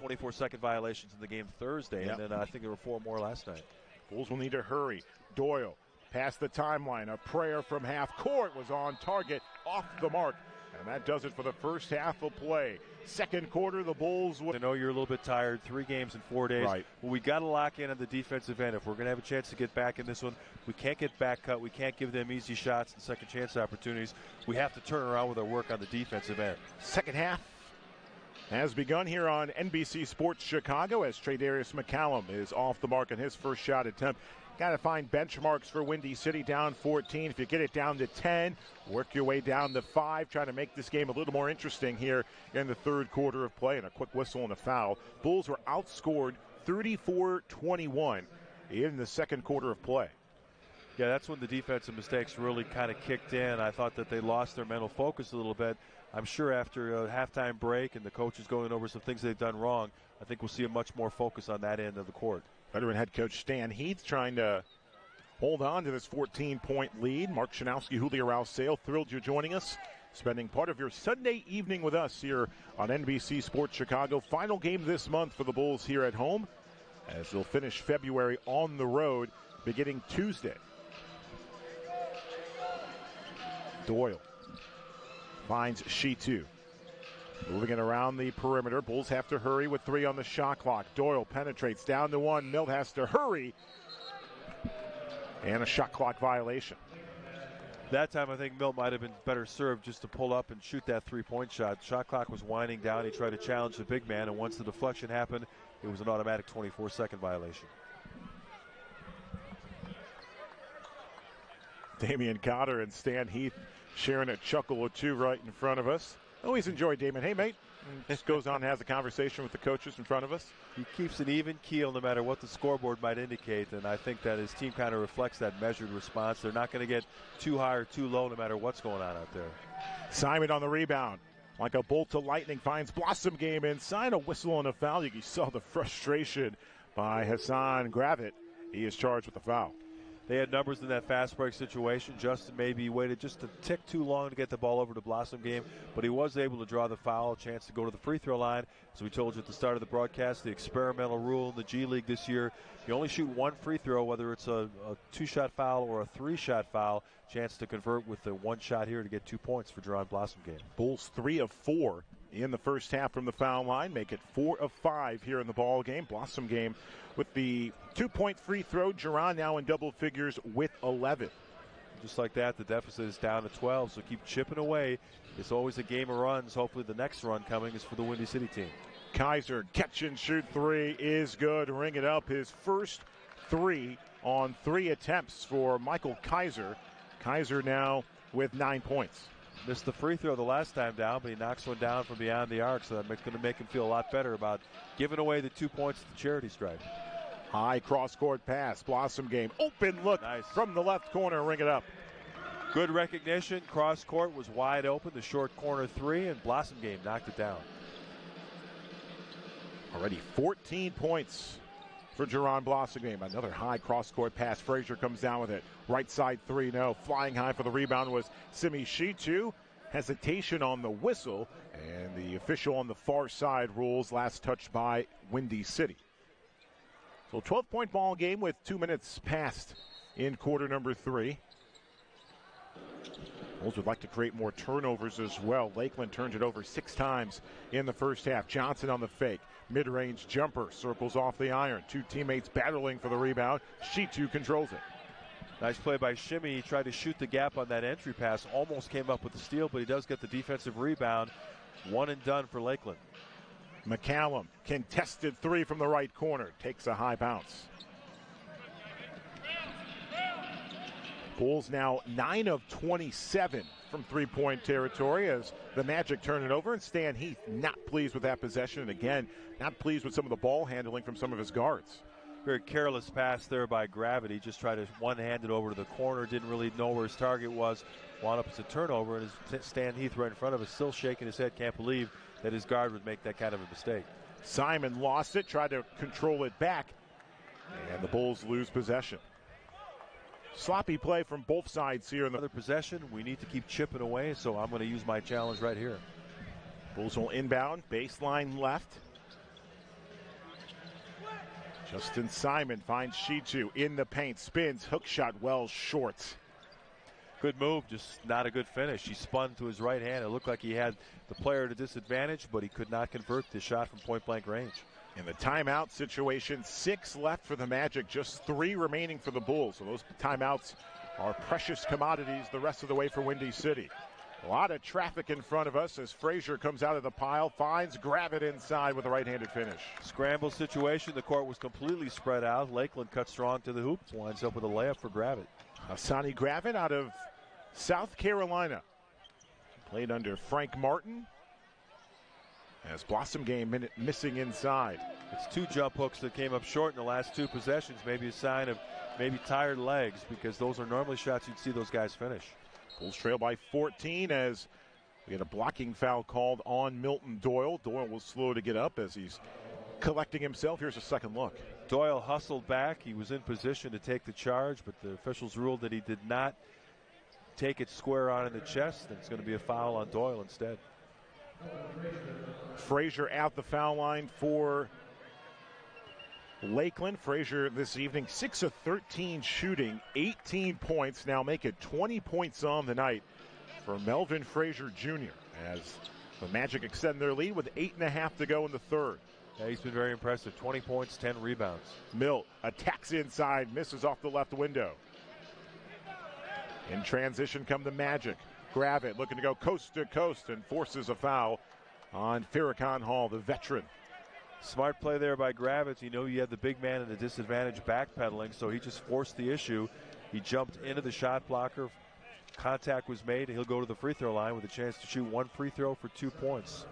24-second violations in the game Thursday, yep. And then I think there were 4 more last night. Bulls will need to hurry. Doyle past the timeline. A prayer from half court was on target, off the mark. And that does it for the first half of play. Second quarter, the Bulls I know you're a little bit tired. 3 games in 4 days. Right. Well, we got to lock in on the defensive end. If we're going to have a chance to get back in this one, we can't get back cut. We can't give them easy shots and second chance opportunities. We have to turn around with our work on the defensive end. Second half has begun here on NBC Sports Chicago as Tre'Darius McCallum is off the mark on his first shot attempt. Got to find benchmarks for Windy City, down 14. If you get it down to 10, work your way down to 5, trying to make this game a little more interesting here in the third quarter of play. And a quick whistle and a foul. Bulls were outscored 34-21 in the second quarter of play. Yeah, that's when the defensive mistakes really kind of kicked in. I thought that they lost their mental focus a little bit. I'm sure after a halftime break and the coaches going over some things they've done wrong, I think we'll see a much more focus on that end of the court. Veteran head coach Stan Heath trying to hold on to this 14-point lead. Mark Shanowski, Julio Rousseau, thrilled you're joining us, spending part of your Sunday evening with us here on NBC Sports Chicago. Final game this month for the Bulls here at home, as they'll finish February on the road beginning Tuesday. Doyle finds Shitu. Moving it around the perimeter. Bulls have to hurry with 3 on the shot clock. Doyle penetrates down to 1. Milt has to hurry. And a shot clock violation. That time I think Milt might have been better served just to pull up and shoot that 3-point shot. Shot clock was winding down. He tried to challenge the big man, and once the deflection happened, it was an automatic 24-second violation. Damian Cotter and Stan Heath sharing a chuckle or two right in front of us. Always enjoy Damon. Hey, mate. And just goes on and has a conversation with the coaches in front of us. He keeps an even keel no matter what the scoreboard might indicate, and I think that his team kind of reflects that measured response. They're not going to get too high or too low no matter what's going on out there. Simon on the rebound. Like a bolt to lightning, finds Blossom Game inside. A whistle and a foul. You saw the frustration by Hassan Gravett. He is charged with the foul. They had numbers in that fast break situation. Justin maybe waited just a tick too long to get the ball over to Blossom Game, but he was able to draw the foul, a chance to go to the free throw line. As we told you at the start of the broadcast, the experimental rule in the G League this year, you only shoot one free throw, whether it's a two-shot foul or a three-shot foul. Chance to convert with the one shot here to get 2 points for Geron Blossom Game. Bulls 3 of 4 in the first half from the foul line, make it 4 of 5 here in the ball game. Blossom Game with the 2-point free throw. Geron now in double figures with 11. Just like that, the deficit is down to 12, so keep chipping away. It's always a game of runs. Hopefully the next run coming is for the Windy City team. Kaiser, catch and shoot three is good. Ring it up. His first three on 3 attempts for Michael Kaiser. Kaiser now with 9 points. Missed the free throw the last time down, but he knocks one down from beyond the arc, so that's going to make him feel a lot better about giving away the 2 points to the charity stripe. High cross-court pass. Blossom Game. Open look nice from the left corner. Ring it up. Good recognition. Cross-court was wide open. The short corner three, and Blossom Game knocked it down. Already 14 points for Geron Blossom Game. Another high cross-court pass. Frazier comes down with it. Right side three, no. Flying high for the rebound was Simi Shitu. Hesitation on the whistle, and the official on the far side rules last touched by Windy City. So 12-point ball game with 2 minutes passed in quarter number 3. Bulls would like to create more turnovers as well. Lakeland turned it over 6 times in the first half. Johnson on the fake. Mid-range jumper circles off the iron. 2 teammates battling for the rebound. Shitu controls it. Nice play by Shimmy. He tried to shoot the gap on that entry pass. Almost came up with the steal, but he does get the defensive rebound. One and done for Lakeland. McCallum, contested three from the right corner. Takes a high bounce. Bulls now 9 of 27 from three-point territory as the Magic turn it over, and Stan Heath not pleased with that possession, and again, not pleased with some of the ball handling from some of his guards. Very careless pass there by Gravity. Just tried to one-hand it over to the corner. Didn't really know where his target was. Wound up as a turnover, and Stan Heath right in front of us, still shaking his head. Can't believe that his guard would make that kind of a mistake. Simon lost it, tried to control it back, and the Bulls lose possession. Sloppy play from both sides here. Another possession. We need to keep chipping away, so I'm going to use my challenge right here. Bulls will inbound, baseline left. Justin Simon finds Shitu in the paint, spins, hook shot well short. Good move, just not a good finish. He spun to his right hand. It looked like he had the player at a disadvantage, but he could not convert the shot from point-blank range. In the timeout situation, 6 left for the Magic, just 3 remaining for the Bulls. So those timeouts are precious commodities the rest of the way for Windy City. A lot of traffic in front of us as Frazier comes out of the pile, finds Gravett inside with a right-handed finish. Scramble situation. The court was completely spread out. Lakeland cuts strong to the hoop, winds up with a layup for Gravett. Hassani Gravett out of South Carolina. Played under Frank Martin. As Blossom Game missing inside. It's 2 jump hooks that came up short in the last 2 possessions. Maybe a sign of maybe tired legs, because those are normally shots you'd see those guys finish. Bulls trail by 14 as we get a blocking foul called on Milton Doyle. Doyle will slow to get up as he's collecting himself. Here's a second look. Doyle hustled back. He was in position to take the charge, but the officials ruled that he did not take it square on in the chest, and it's going to be a foul on Doyle instead. Frazier out the foul line for Lakeland. Frazier this evening 6 of 13 shooting, 18 points. Now make it 20 points on the night for Melvin Frazier Jr. as the Magic extend their lead with 8.5 to go in the third. Yeah, he's been very impressive. 20 points, 10 rebounds. Milt attacks inside, misses off the left window. In transition come the Magic. Gravett looking to go coast to coast and forces a foul on Farrakhan Hall, the veteran. Smart play there by Gravett. You know you had the big man at a disadvantage backpedaling, so he just forced the issue. He jumped into the shot blocker. Contact was made, and he'll go to the free throw line with a chance to shoot 1 free throw for 2 points.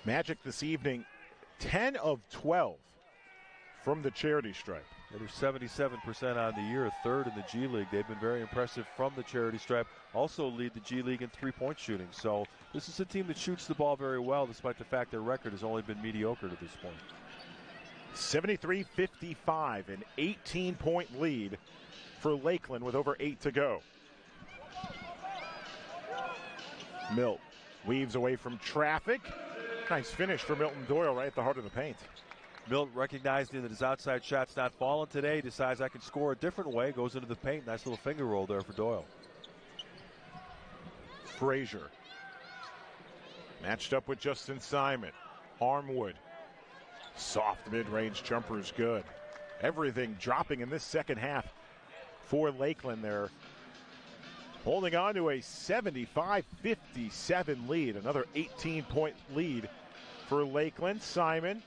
Magic this evening, 10 of 12 from the charity stripe. They're 77% on the year, 3rd in the G League. They've been very impressive from the charity stripe. Also lead the G League in 3-point shooting. So this is a team that shoots the ball very well, despite the fact their record has only been mediocre to this point. 73-55, an 18-point lead for Lakeland with over 8 to go. Milt weaves away from traffic. Nice finish for Milton Doyle right at the heart of the paint. Milt, recognizing that his outside shot's not falling today, decides I can score a different way, goes into the paint. Nice little finger roll there for Doyle. Frazier matched up with Justin Simon. Armwood, soft mid-range jumper is good. Everything dropping in this second half for Lakeland. They're holding on to a 75-57 lead. Another 18-point lead for Lakeland. Simon.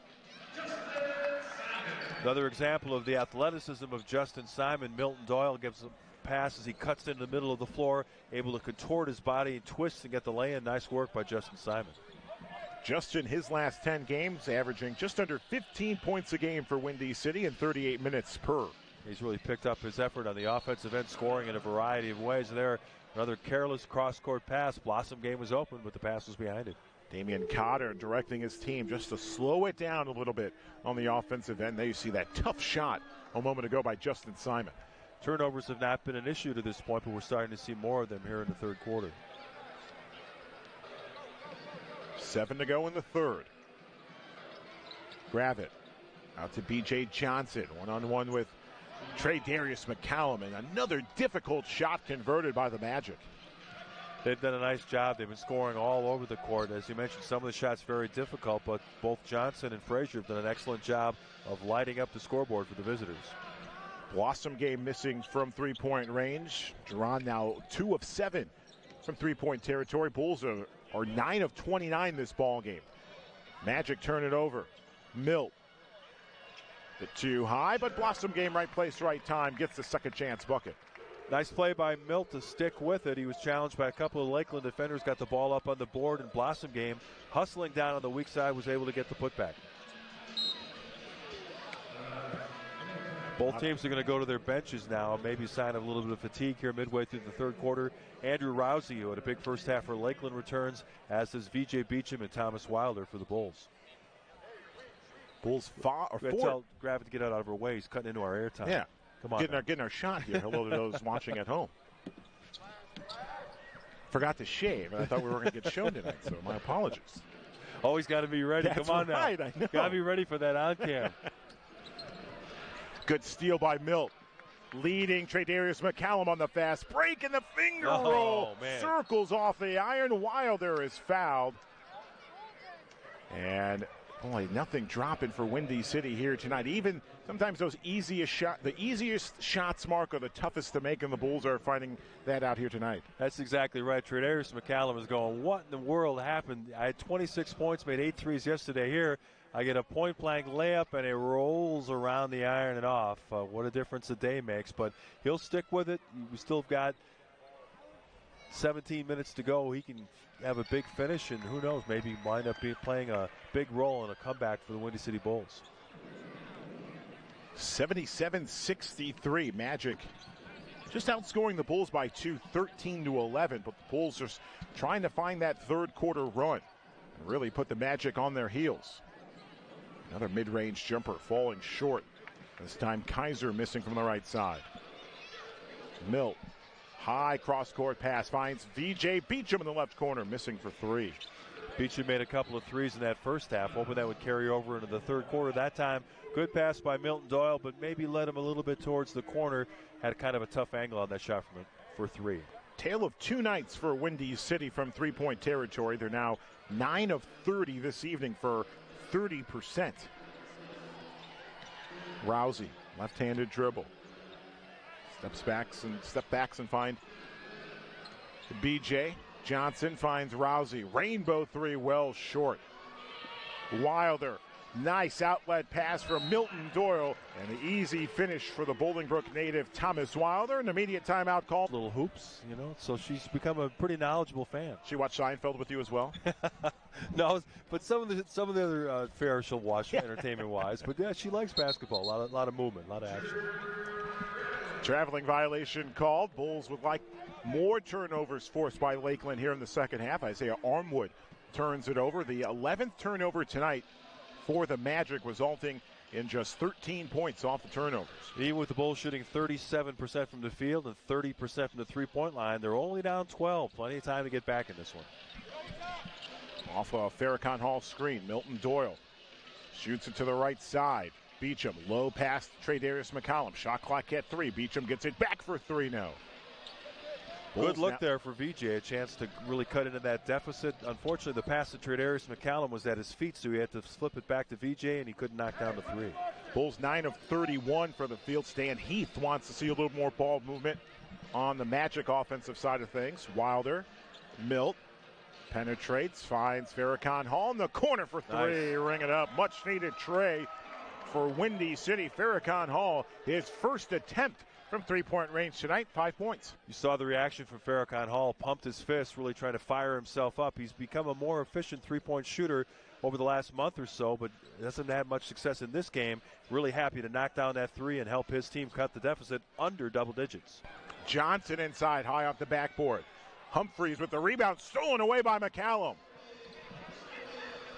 Another example of the athleticism of Justin Simon. Milton Doyle gives a pass as he cuts into the middle of the floor, able to contort his body and twist and get the lay-in. Nice work by Justin Simon. Justin, his last 10 games, averaging just under 15 points a game for Windy City and 38 minutes per. He's really picked up his effort on the offensive end, scoring in a variety of ways. There, another careless cross-court pass. Blossom game was open, but the pass was behind it. Damian Cotter directing his team just to slow it down a little bit on the offensive end. There you see that tough shot a moment ago by Justin Simon. Turnovers have not been an issue to this point, but we're starting to see more of them here in the third quarter. 7 to go in the third. Gravitt out to B.J. Johnson. One-on-one with Trey Darius McCallum, and another difficult shot converted by the Magic. They've done a nice job. They've been scoring all over the court. As you mentioned, some of the shots very difficult, but both Johnson and Frazier have done an excellent job of lighting up the scoreboard for the visitors. Blossom game missing from three-point range. Duran now 2 of 7 from three-point territory. Bulls are 9 of 29 this ball game. Magic turn it over. Milt. The too high, but Blossom game, right place, right time, gets the second chance bucket. Nice play by Milt to stick with it. He was challenged by a couple of Lakeland defenders, got the ball up on the board, and Blossom game, hustling down on the weak side, was able to get the putback. Both teams are going to go to their benches now, maybe a sign of a little bit of fatigue here midway through the third quarter. Andrew Rousey, who had a big first half for Lakeland, returns, as does V.J. Beecham and Thomas Wilder for the Bulls. Bulls 4. Tell Gravitt to get out of our way. He's cutting into our airtime. Yeah. Come on. Getting our shot here. Hello to those watching at home. Forgot to shave. I thought we were going to get shown tonight, so my apologies. Always got to be ready. That's Come on right, now. I know. Got to be ready for that on cam. Good steal by Milt. Leading Trey Darius McCallum on the fast break, and the finger roll circles off the iron. Wilder is fouled. And boy, nothing dropping for Windy City here tonight. Even sometimes the easiest shots, Mark, are the toughest to make, and the Bulls are finding that out here tonight. That's exactly right. Trey Darius McCallum is going, what in the world happened? I had 26 points, made 8 threes yesterday. Here, I get a point-blank layup, and it rolls around the iron and off. What a difference a day makes. But he'll stick with it. We still got 17 minutes to go. He can have a big finish, and who knows, maybe wind up playing a big role in a comeback for the Windy City Bulls. 77-63. Magic just outscoring the Bulls by 2, 13-11. But the Bulls just trying to find that third quarter run and really put the Magic on their heels. Another mid-range jumper falling short. This time Kaiser missing from the right side. Milt. High cross-court pass finds V.J. Beecham in the left corner, missing for 3. Beecham made a couple of threes in that first half, hoping that would carry over into the third quarter. That time, good pass by Milton Doyle, but maybe led him a little bit towards the corner. Had kind of a tough angle on that shot for 3. Tale of 2 nights for Windy City from three-point territory. They're now 9 of 30 this evening for 30%. Rousey, left-handed dribble. Step backs and find B.J. Johnson finds Rousey. Rainbow 3 well short. Wilder, nice outlet pass from Milton Doyle. And the easy finish for the Bolingbrook native Thomas Wilder. An immediate timeout called. Little hoops, so she's become a pretty knowledgeable fan. She watched Seinfeld with you as well? No, but some of the other fairs she'll watch entertainment-wise. But yeah, she likes basketball. A lot of movement, a lot of action. Traveling violation called. Bulls would like more turnovers forced by Lakeland here in the second half. Isaiah Armwood turns it over. The 11th turnover tonight for the Magic, resulting in just 13 points off the turnovers. Even with the Bulls shooting 37% from the field and 30% from the three-point line, they're only down 12. Plenty of time to get back in this one. Off a Farrakhan Hall screen, Milton Doyle shoots it to the right side. Beecham, low pass, Tre'Darius McCollum. Shot clock at 3. Beecham gets it back for 3 now. Good look there for VJ, a chance to really cut into that deficit. Unfortunately, the pass to Tre'Darius McCollum was at his feet, so he had to flip it back to VJ, and he couldn't knock down the 3. Bulls 9 of 31 for the field. Stan Heath wants to see a little more ball movement on the Magic offensive side of things. Wilder, Milt, penetrates, finds Farrakhan Hall in the corner for 3. Nice. Ring it up. Much needed tray for Windy City. Farrakhan Hall, his first attempt from three-point range tonight, 5 points. You saw the reaction from Farrakhan Hall, pumped his fist, really trying to fire himself up. He's become a more efficient three-point shooter over the last month or so, but hasn't had much success in this game. Really happy to knock down that 3 and help his team cut the deficit under double digits. Johnson inside, high off the backboard. Humphreys with the rebound, stolen away by McCallum.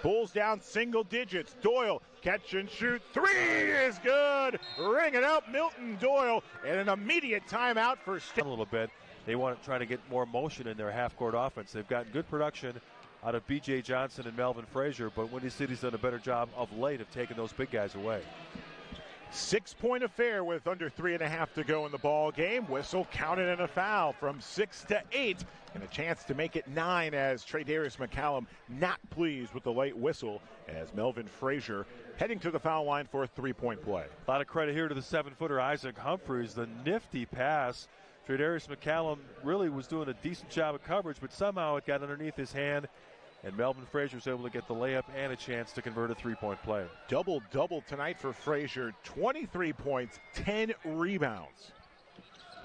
Bulls down single digits. Doyle, catch and shoot. 3 is good. Ring it up, Milton Doyle. And an immediate timeout for a little bit. They want to try to get more motion in their half-court offense. They've gotten good production out of B.J. Johnson and Melvin Frazier, but Windy City's done a better job of late of taking those big guys away. 6-point affair with under 3.5 to go in the ball game. Whistle counted and a foul from 6 to 8, and a chance to make it 9 as Tre'Darius McCallum not pleased with the late whistle as Melvin Frazier heading to the foul line for a 3-point play. A lot of credit here to the 7-footer Isaac Humphreys. The nifty pass. Tre'Darius McCallum really was doing a decent job of coverage, but somehow it got underneath his hand, and Melvin Frazier was able to get the layup and a chance to convert a 3-point play. Double-double tonight for Frazier. 23 points, 10 rebounds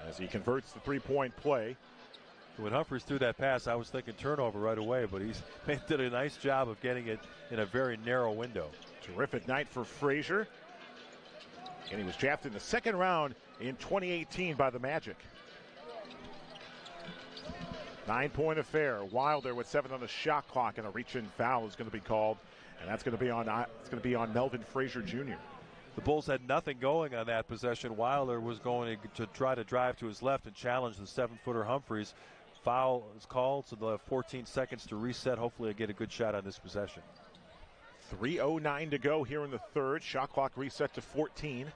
as he converts the 3-point play. When Humphreys threw that pass, I was thinking turnover right away, but he did a nice job of getting it in a very narrow window. Terrific night for Frazier. And he was drafted in the second round in 2018 by the Magic. 9-point affair. Wilder with 7 on the shot clock, and a reach-in foul is going to be called, and that's going to be on Melvin Frazier Jr. The Bulls had nothing going on that possession. Wilder was going to try to drive to his left and challenge the 7-footer Humphreys. Foul is called, so they'll have 14 seconds to reset. Hopefully, they'll get a good shot on this possession. 3:09 to go here in the third. Shot clock reset to 14.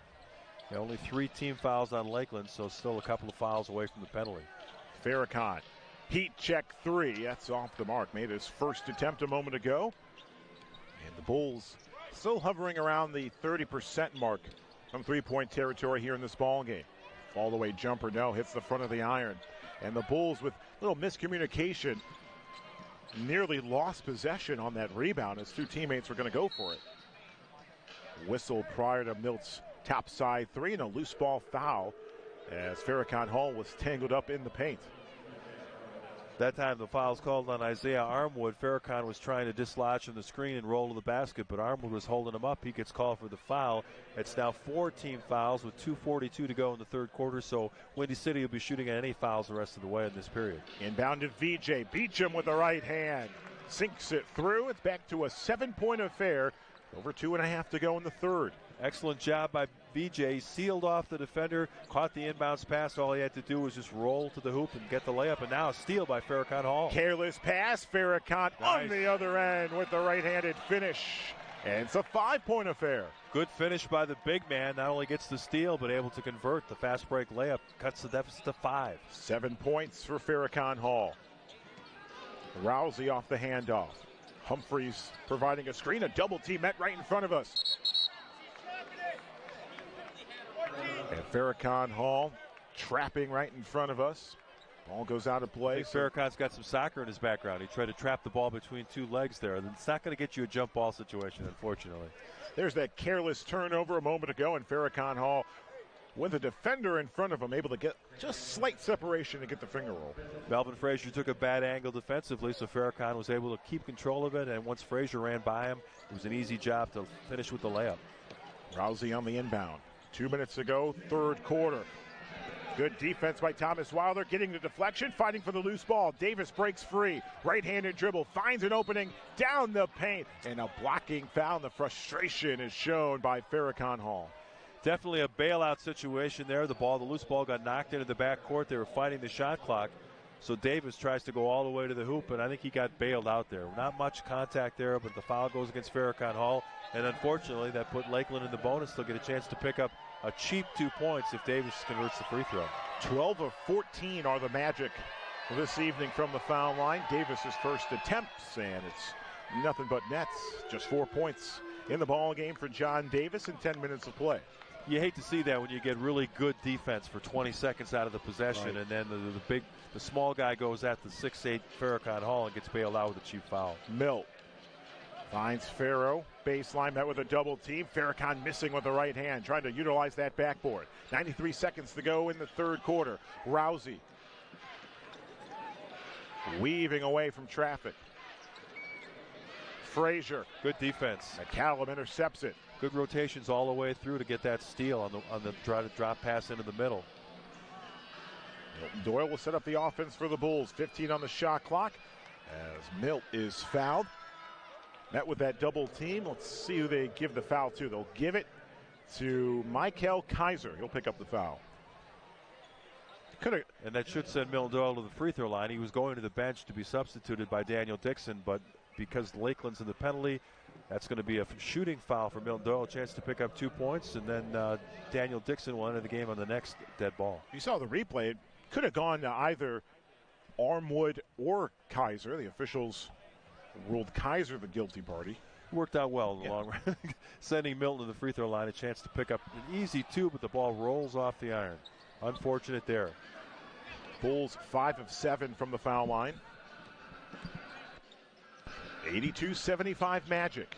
Yeah, only 3 team fouls on Lakeland, so still a couple of fouls away from the penalty. Farrakhan. Heat check 3. That's off the mark. Made his first attempt a moment ago. And the Bulls still hovering around the 30% mark from three-point territory here in this ball game. Fall away jumper, no, hits the front of the iron. And the Bulls, with a little miscommunication, nearly lost possession on that rebound as 2 teammates were going to go for it. Whistle prior to Milt's topside 3 and a loose ball foul as Farrakhan Hall was tangled up in the paint. That time the foul's called on Isaiah Armwood. Farrakhan was trying to dislodge from the screen and roll to the basket, but Armwood was holding him up. He gets called for the foul. It's now 4 team fouls with 2:42 to go in the third quarter, so Windy City will be shooting at any fouls the rest of the way in this period. Inbounded VJ. Beecham with the right hand. Sinks it through. It's back to a 7-point affair. Over 2.5 to go in the third. Excellent job by VJ. Sealed off the defender, caught the inbounds pass. All he had to do was just roll to the hoop and get the layup, and now a steal by Farrakhan Hall. Careless pass. Farrakhan on the other end with the right-handed finish. And it's a 5-point affair. Good finish by the big man. Not only gets the steal, but able to convert the fast break layup. Cuts the deficit to 5. 7 points for Farrakhan Hall. Rousey off the handoff. Humphreys providing a screen. A double team met right in front of us. And Farrakhan Hall trapping right in front of us. Ball goes out of play. I think Farrakhan's got some soccer in his background. He tried to trap the ball between 2 legs there. It's not going to get you a jump ball situation, unfortunately. There's that careless turnover a moment ago, and Farrakhan Hall, with a defender in front of him, able to get just slight separation to get the finger roll. Melvin Frazier took a bad angle defensively, so Farrakhan was able to keep control of it, and once Frazier ran by him, it was an easy job to finish with the layup. Rousey on the inbound. 2 minutes to go, third quarter. Good defense by Thomas Wilder, getting the deflection, fighting for the loose ball. Davis breaks free, right-handed dribble, finds an opening down the paint, and a blocking foul. The frustration is shown by Farrakhan Hall. Definitely a bailout situation there. The loose ball got knocked into the backcourt. They were fighting the shot clock. So Davis tries to go all the way to the hoop, and I think he got bailed out there. Not much contact there, but the foul goes against Farrakhan Hall. And unfortunately, that put Lakeland in the bonus. They'll get a chance to pick up a cheap 2 points if Davis converts the free throw. 12 of 14 are the Magic this evening from the foul line. Davis's first attempts, and it's nothing but nets. Just 4 points in the ball game for John Davis in 10 minutes of play. You hate to see that when you get really good defense for 20 seconds out of the possession, right. And then the small guy goes at the 6'8" Farrakhan Hall and gets bailed out with a cheap foul. Milt finds Farrow, baseline, met with a double team. Farrakhan missing with the right hand, trying to utilize that backboard. 93 seconds to go in the third quarter. Rousey weaving away from traffic. Frazier. Good defense. McCallum intercepts it. Good rotations all the way through to get that steal on the drop pass into the middle. Doyle will set up the offense for the Bulls. 15 on the shot clock as Milt is fouled. Met with that double team. Let's see who they give the foul to. They'll give it to Michael Kaiser. He'll pick up the foul. And that should send Milton Doyle to the free throw line. He was going to the bench to be substituted by Daniel Dixon, but because Lakeland's in the penalty, that's going to be a shooting foul for Milton Doyle. A chance to pick up 2 points, and then Daniel Dixon will enter the game on the next dead ball. You saw the replay. It could have gone to either Armwood or Kaiser. The officials ruled Kaiser the guilty party. Worked out well in the long run. Sending Milton to the free throw line, a chance to pick up an easy 2, but the ball rolls off the iron. Unfortunate there. Bulls 5 of 7 from the foul line. 82-75 Magic.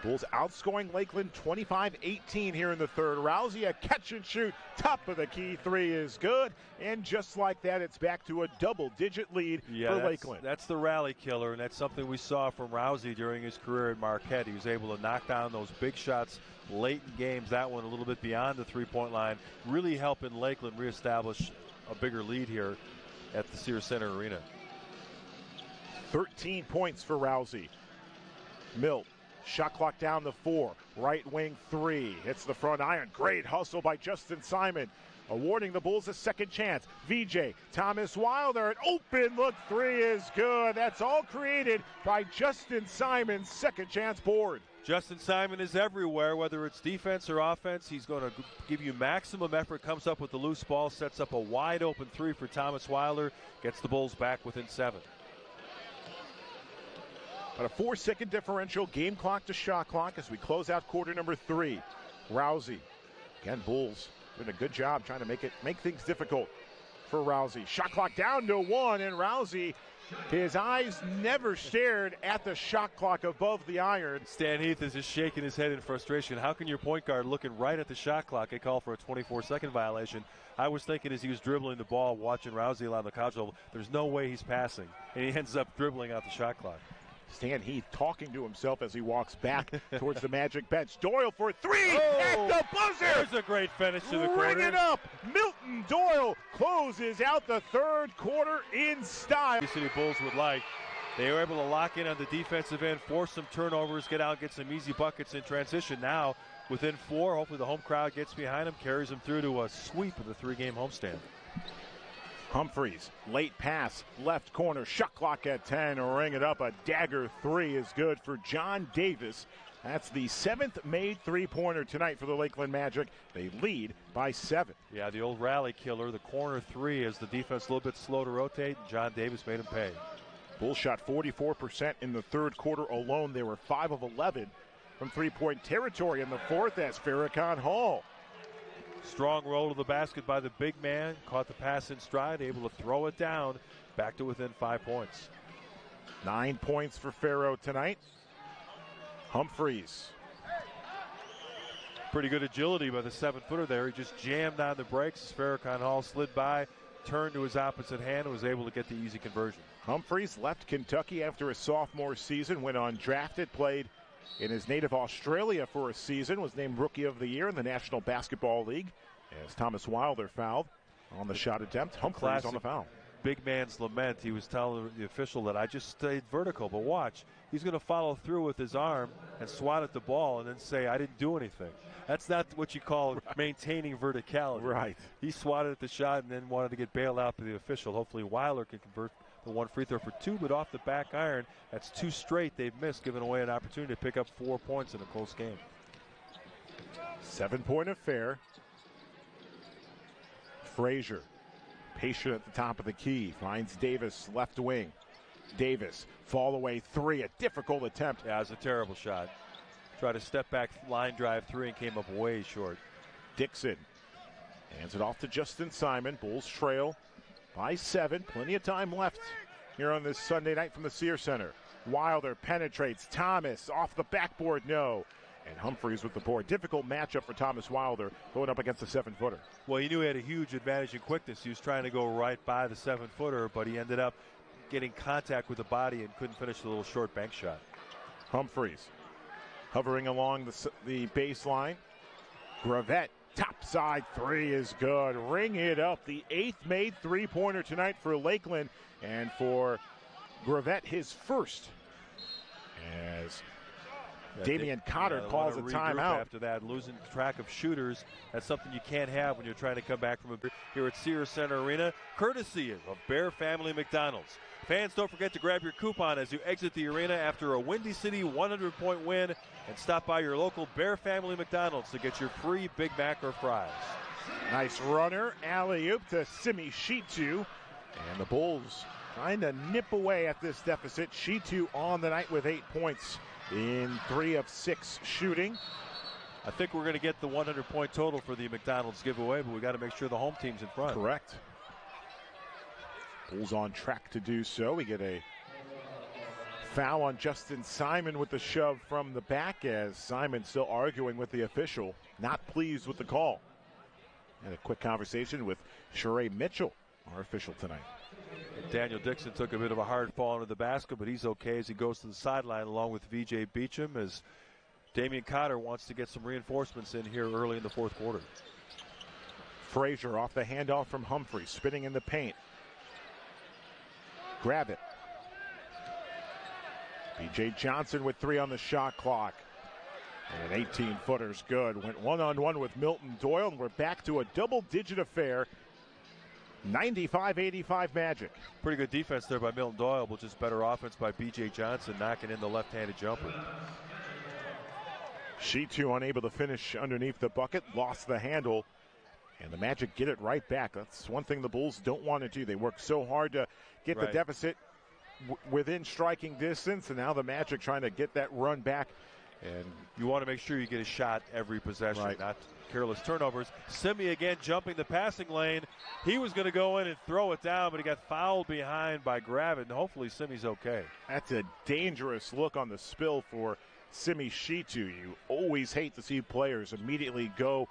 Bulls outscoring Lakeland 25-18 here in the third. Rousey, a catch and shoot. Top of the key 3 is good. And just like that, it's back to a double-digit lead for Lakeland. That's the rally killer, and that's something we saw from Rousey during his career at Marquette. He was able to knock down those big shots late in games. That one a little bit beyond the three-point line, really helping Lakeland reestablish a bigger lead here at the Sears Center Arena. 13 points for Rousey. Milt. Shot clock down to 4. Right wing 3. Hits the front iron. Great hustle by Justin Simon. Awarding the Bulls a second chance. VJ Thomas Wilder. An open look 3 is good. That's all created by Justin Simon's second chance board. Justin Simon is everywhere, whether it's defense or offense. He's going to give you maximum effort. Comes up with the loose ball. Sets up a wide open 3 for Thomas Wilder. Gets the Bulls back within 7. But a 4-second differential, game clock to shot clock as we close out quarter number 3. Rousey. Again, Bulls doing a good job trying to make things difficult for Rousey. Shot clock down to 1, and Rousey, his eyes never stared at the shot clock above the iron. Stan Heath is just shaking his head in frustration. How can your point guard looking right at the shot clock? They call for a 24-second violation. I was thinking as he was dribbling the ball, watching Rousey along the couch level, there's no way he's passing. And he ends up dribbling out the shot clock. Stan Heath talking to himself as he walks back towards the Magic bench. Doyle for 3 at the buzzer. There's a great finish to the quarter. Ring it up. Milton Doyle closes out the third quarter in style. The City Bulls would like. They were able to lock in on the defensive end, force some turnovers, get out, get some easy buckets in transition. Now, within 4, hopefully the home crowd gets behind them, carries them through to a sweep of the 3-game homestand. Humphreys, late pass, left corner, shot clock at 10, ring it up. A dagger 3 is good for John Davis. That's the 7th made three-pointer tonight for the Lakeland Magic. They lead by 7. Yeah, the old rally killer, the corner 3 as the defense a little bit slow to rotate. John Davis made him pay. Bulls shot 44% in the third quarter alone. They were 5 of 11 from three-point territory in the fourth as Farrakhan Hall. Strong roll to the basket by the big man. Caught the pass in stride, able to throw it down. Back to within 5 points. 9 points for Farrow tonight. Humphreys. Pretty good agility by the 7-footer there. He just jammed on the brakes as Farrakhan Hall slid by, turned to his opposite hand, and was able to get the easy conversion. Humphreys left Kentucky after his sophomore season, went undrafted, played in his native Australia for a season, was named Rookie of the Year in the National Basketball League as Thomas Wilder fouled. on the shot attempt. Humphreys on the foul. Big man's lament. He was telling the official that I just stayed vertical, but watch. He's going to follow through with his arm and swat at the ball and then say, I didn't do anything. That's not what you call maintaining verticality. Right. He swatted at the shot and then wanted to get bailed out by the official. Hopefully Weiler can convert the one free throw for 2, but off the back iron, that's 2 straight they've missed, giving away an opportunity to pick up 4 points in a close game. 7-point affair. Frazier, patient at the top of the key, finds Davis left wing. Davis, fall away 3, a difficult attempt. Yeah, it was a terrible shot. Tried to step back line drive 3 and came up way short. Dixon hands it off to Justin Simon. Bulls trail by 7. Plenty of time left here on this Sunday night from the Sears Center. Wilder penetrates. Thomas off the backboard, no. And Humphreys with the board. Difficult matchup for Thomas Wilder going up against a 7-footer. Well, he knew he had a huge advantage in quickness. He was trying to go right by the 7-footer, but he ended up getting contact with the body and couldn't finish the little short bank shot. Humphreys hovering along the baseline. Gravette, top side 3 is good. Ring it up. The 8th made 3-pointer tonight for Lakeland, and for Gravette, his first. As Damian Cotter calls a timeout. After that, losing track of shooters, that's something you can't have when you're trying to come back from here at Sears Center Arena, courtesy of Bear Family McDonald's. Fans, don't forget to grab your coupon as you exit the arena after a Windy City 100-point win, and stop by your local Bear Family McDonald's to get your free Big Mac or fries. Nice runner, alley-oop to Simi Shitu, and the Bulls trying to nip away at this deficit. Shitu on the night with 8 points in 3 of 6 shooting. I think we're going to get the 100-point total for the McDonald's giveaway, but we got to make sure the home team's in front. Correct. Bulls on track to do so. We get a foul on Justin Simon with the shove from the back, as Simon still arguing with the official, not pleased with the call. And a quick conversation with Sheree Mitchell, our official tonight. Daniel Dixon took a bit of a hard fall into the basket, but he's okay as he goes to the sideline along with VJ Beecham, as Damian Cotter wants to get some reinforcements in here early in the 4th quarter. Frazier off the handoff from Humphrey, spinning in the paint. Grab it. B.J. Johnson with 3 on the shot clock. And an 18-footer's good. Went one-on-one with Milton Doyle, and we're back to a double-digit affair. 95-85 Magic. Pretty good defense there by Milton Doyle, but just better offense by B.J. Johnson knocking in the left-handed jumper. Shitu unable to finish underneath the bucket, lost the handle, and the Magic get it right back. That's one thing the Bulls don't want to do. They work so hard to get the deficit within striking distance, and now the Magic trying to get that run back. And you want to make sure you get a shot every possession, not careless turnovers. Simi again jumping the passing lane. He was going to go in and throw it down, but he got fouled behind by Gravett, and hopefully Simi's okay. That's a dangerous look on the spill for Simi Shitu. You always hate to see players immediately go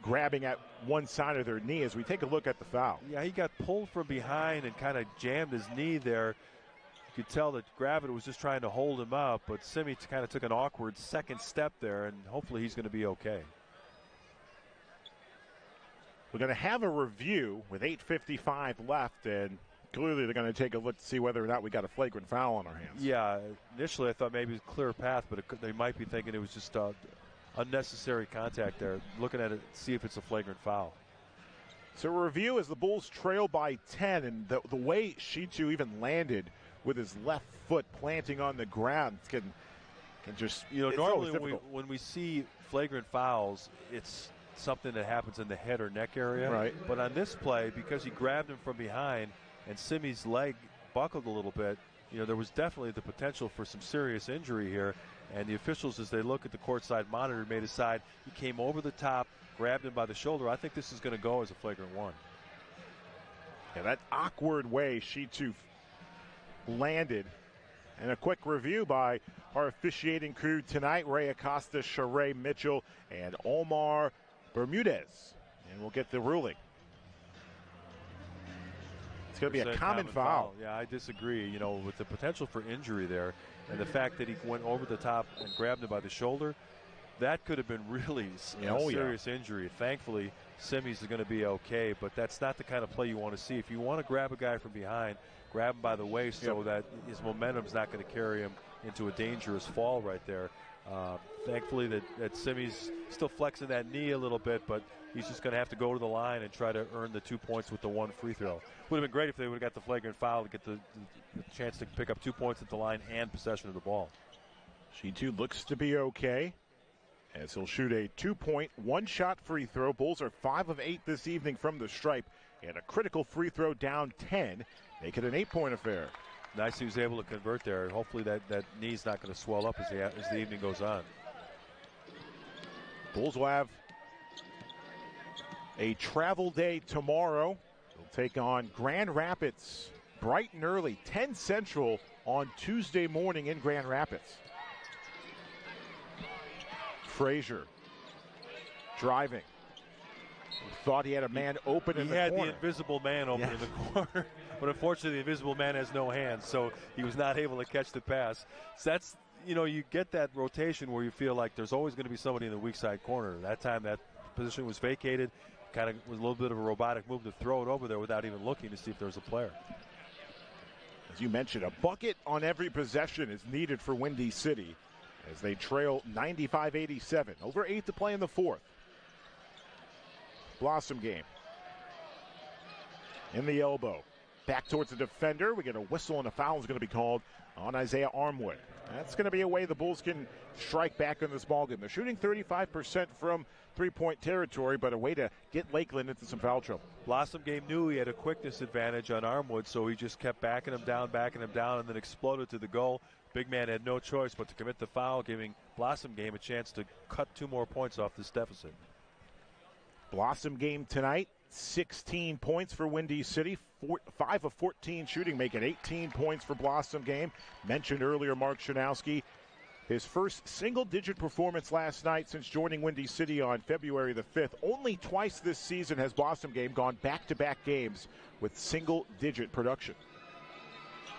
grabbing at one side of their knee. As we take a look at the foul. Yeah, he got pulled from behind and kind of jammed his knee there. You could tell that Gravett was just trying to hold him up, but Simi kind of took an awkward second step there, and hopefully he's going to be okay. We're going to have a review with 8:55 left, and clearly they're going to take a look to see whether or not we got a flagrant foul on our hands. Yeah, initially I thought maybe it was a clear path, but they might be thinking it was just unnecessary contact there. Looking at it, see if it's a flagrant foul. So a review as the Bulls trail by 10, and the way Shitu even landed with his left foot planting on the ground can just, normally when we see flagrant fouls, it's something that happens in the head or neck area. Right. But on this play, because he grabbed him from behind and Simi's leg buckled a little bit, there was definitely the potential for some serious injury here. And the officials, as they look at the courtside monitor, made a side. He came over the top, grabbed him by the shoulder. I think this is going to go as a flagrant one. Yeah, that awkward way Shitu landed. And a quick review by our officiating crew tonight: Ray Acosta, Sheree Mitchell, and Omar Bermudez. And we'll get the ruling. It's going to be a common foul. Yeah, I disagree. With the potential for injury there, and the fact that he went over the top and grabbed him by the shoulder, That could have been really serious injury. Thankfully, Simi's is going to be okay, but that's not the kind of play you want to see. If you want to grab a guy from behind, grab him by the waist so that his momentum's not going to carry him into a dangerous fall right there. Thankfully that Simi's still flexing that knee a little bit, but he's just going to have to go to the line and try to earn the 2 points with the one free throw. Would have been great if they would have got the flagrant foul to get the chance to pick up 2 points at the line and possession of the ball. G2 looks to be okay, as he'll shoot a 2-point, one-shot free throw. Bulls are 5 of 8 this evening from the stripe, and a critical free throw down 10. Make it an 8-point affair. Nice he was able to convert there. Hopefully that knee's not going to swell up as the evening goes on. Bulls will have a travel day tomorrow. They'll take on Grand Rapids bright and early, 10 Central on Tuesday morning in Grand Rapids. Frazier driving. Thought he had a man open in the corner. He had the invisible man open in the corner. But unfortunately, the invisible man has no hands, so he was not able to catch the pass. So that's, you get that rotation where you feel like there's always going to be somebody in the weak side corner. That time that position was vacated. Kind of was a little bit of a robotic move to throw it over there without even looking to see if there was a player. As you mentioned, a bucket on every possession is needed for Windy City as they trail 95-87. Over 8 to play in the fourth. Blossom game. In the elbow. Back towards the defender. We get a whistle and a foul is going to be called on Isaiah Armwood. That's going to be a way the Bulls can strike back in this ballgame. They're shooting 35% from three-point territory, but a way to get Lakeland into some foul trouble. Blossom game knew he had a quickness advantage on Armwood, so he just kept backing him down, and then exploded to the goal. Big man had no choice but to commit the foul, giving Blossom game a chance to cut 2 more points off this deficit. Blossom game tonight, 16 points for Windy City, 5 of 14 shooting, making 18 points for Blossom game. Mentioned earlier, Mark Shanowski, his first single-digit performance last night since joining Windy City on February the 5th. Only twice this season has Blossom game gone back-to-back games with single-digit production.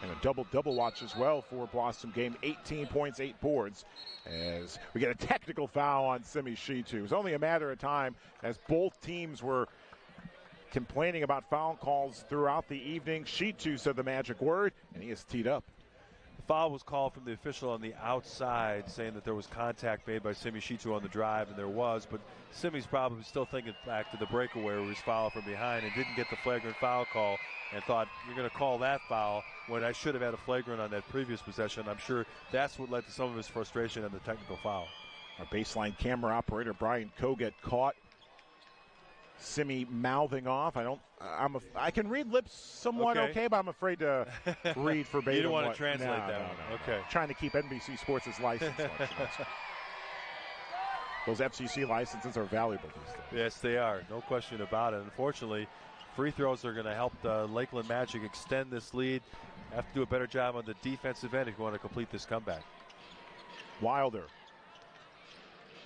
And a double-double watch as well for Blossom game, 18 points, 8 boards, as we get a technical foul on Simi Shitu. It was only a matter of time as both teams were complaining about foul calls throughout the evening. Shitu said the magic word, and he is teed up. The foul was called from the official on the outside, saying that there was contact made by Simi Shitu on the drive, and there was, but Simi's probably still thinking back to the breakaway where he was fouled from behind and didn't get the flagrant foul call and thought, you're going to call that foul when I should have had a flagrant on that previous possession. I'm sure that's what led to some of his frustration and the technical foul. Our baseline camera operator, Brian Koget, caught Simi mouthing off. I can read lips somewhat okay, but I'm afraid to read verbatim. You don't want to translate that one. Okay. Trying to keep NBC Sports' license. Those FCC licenses are valuable these days. Yes, they are. No question about it. Unfortunately, free throws are going to help the Lakeland Magic extend this lead. Have to do a better job on the defensive end if you want to complete this comeback. Wilder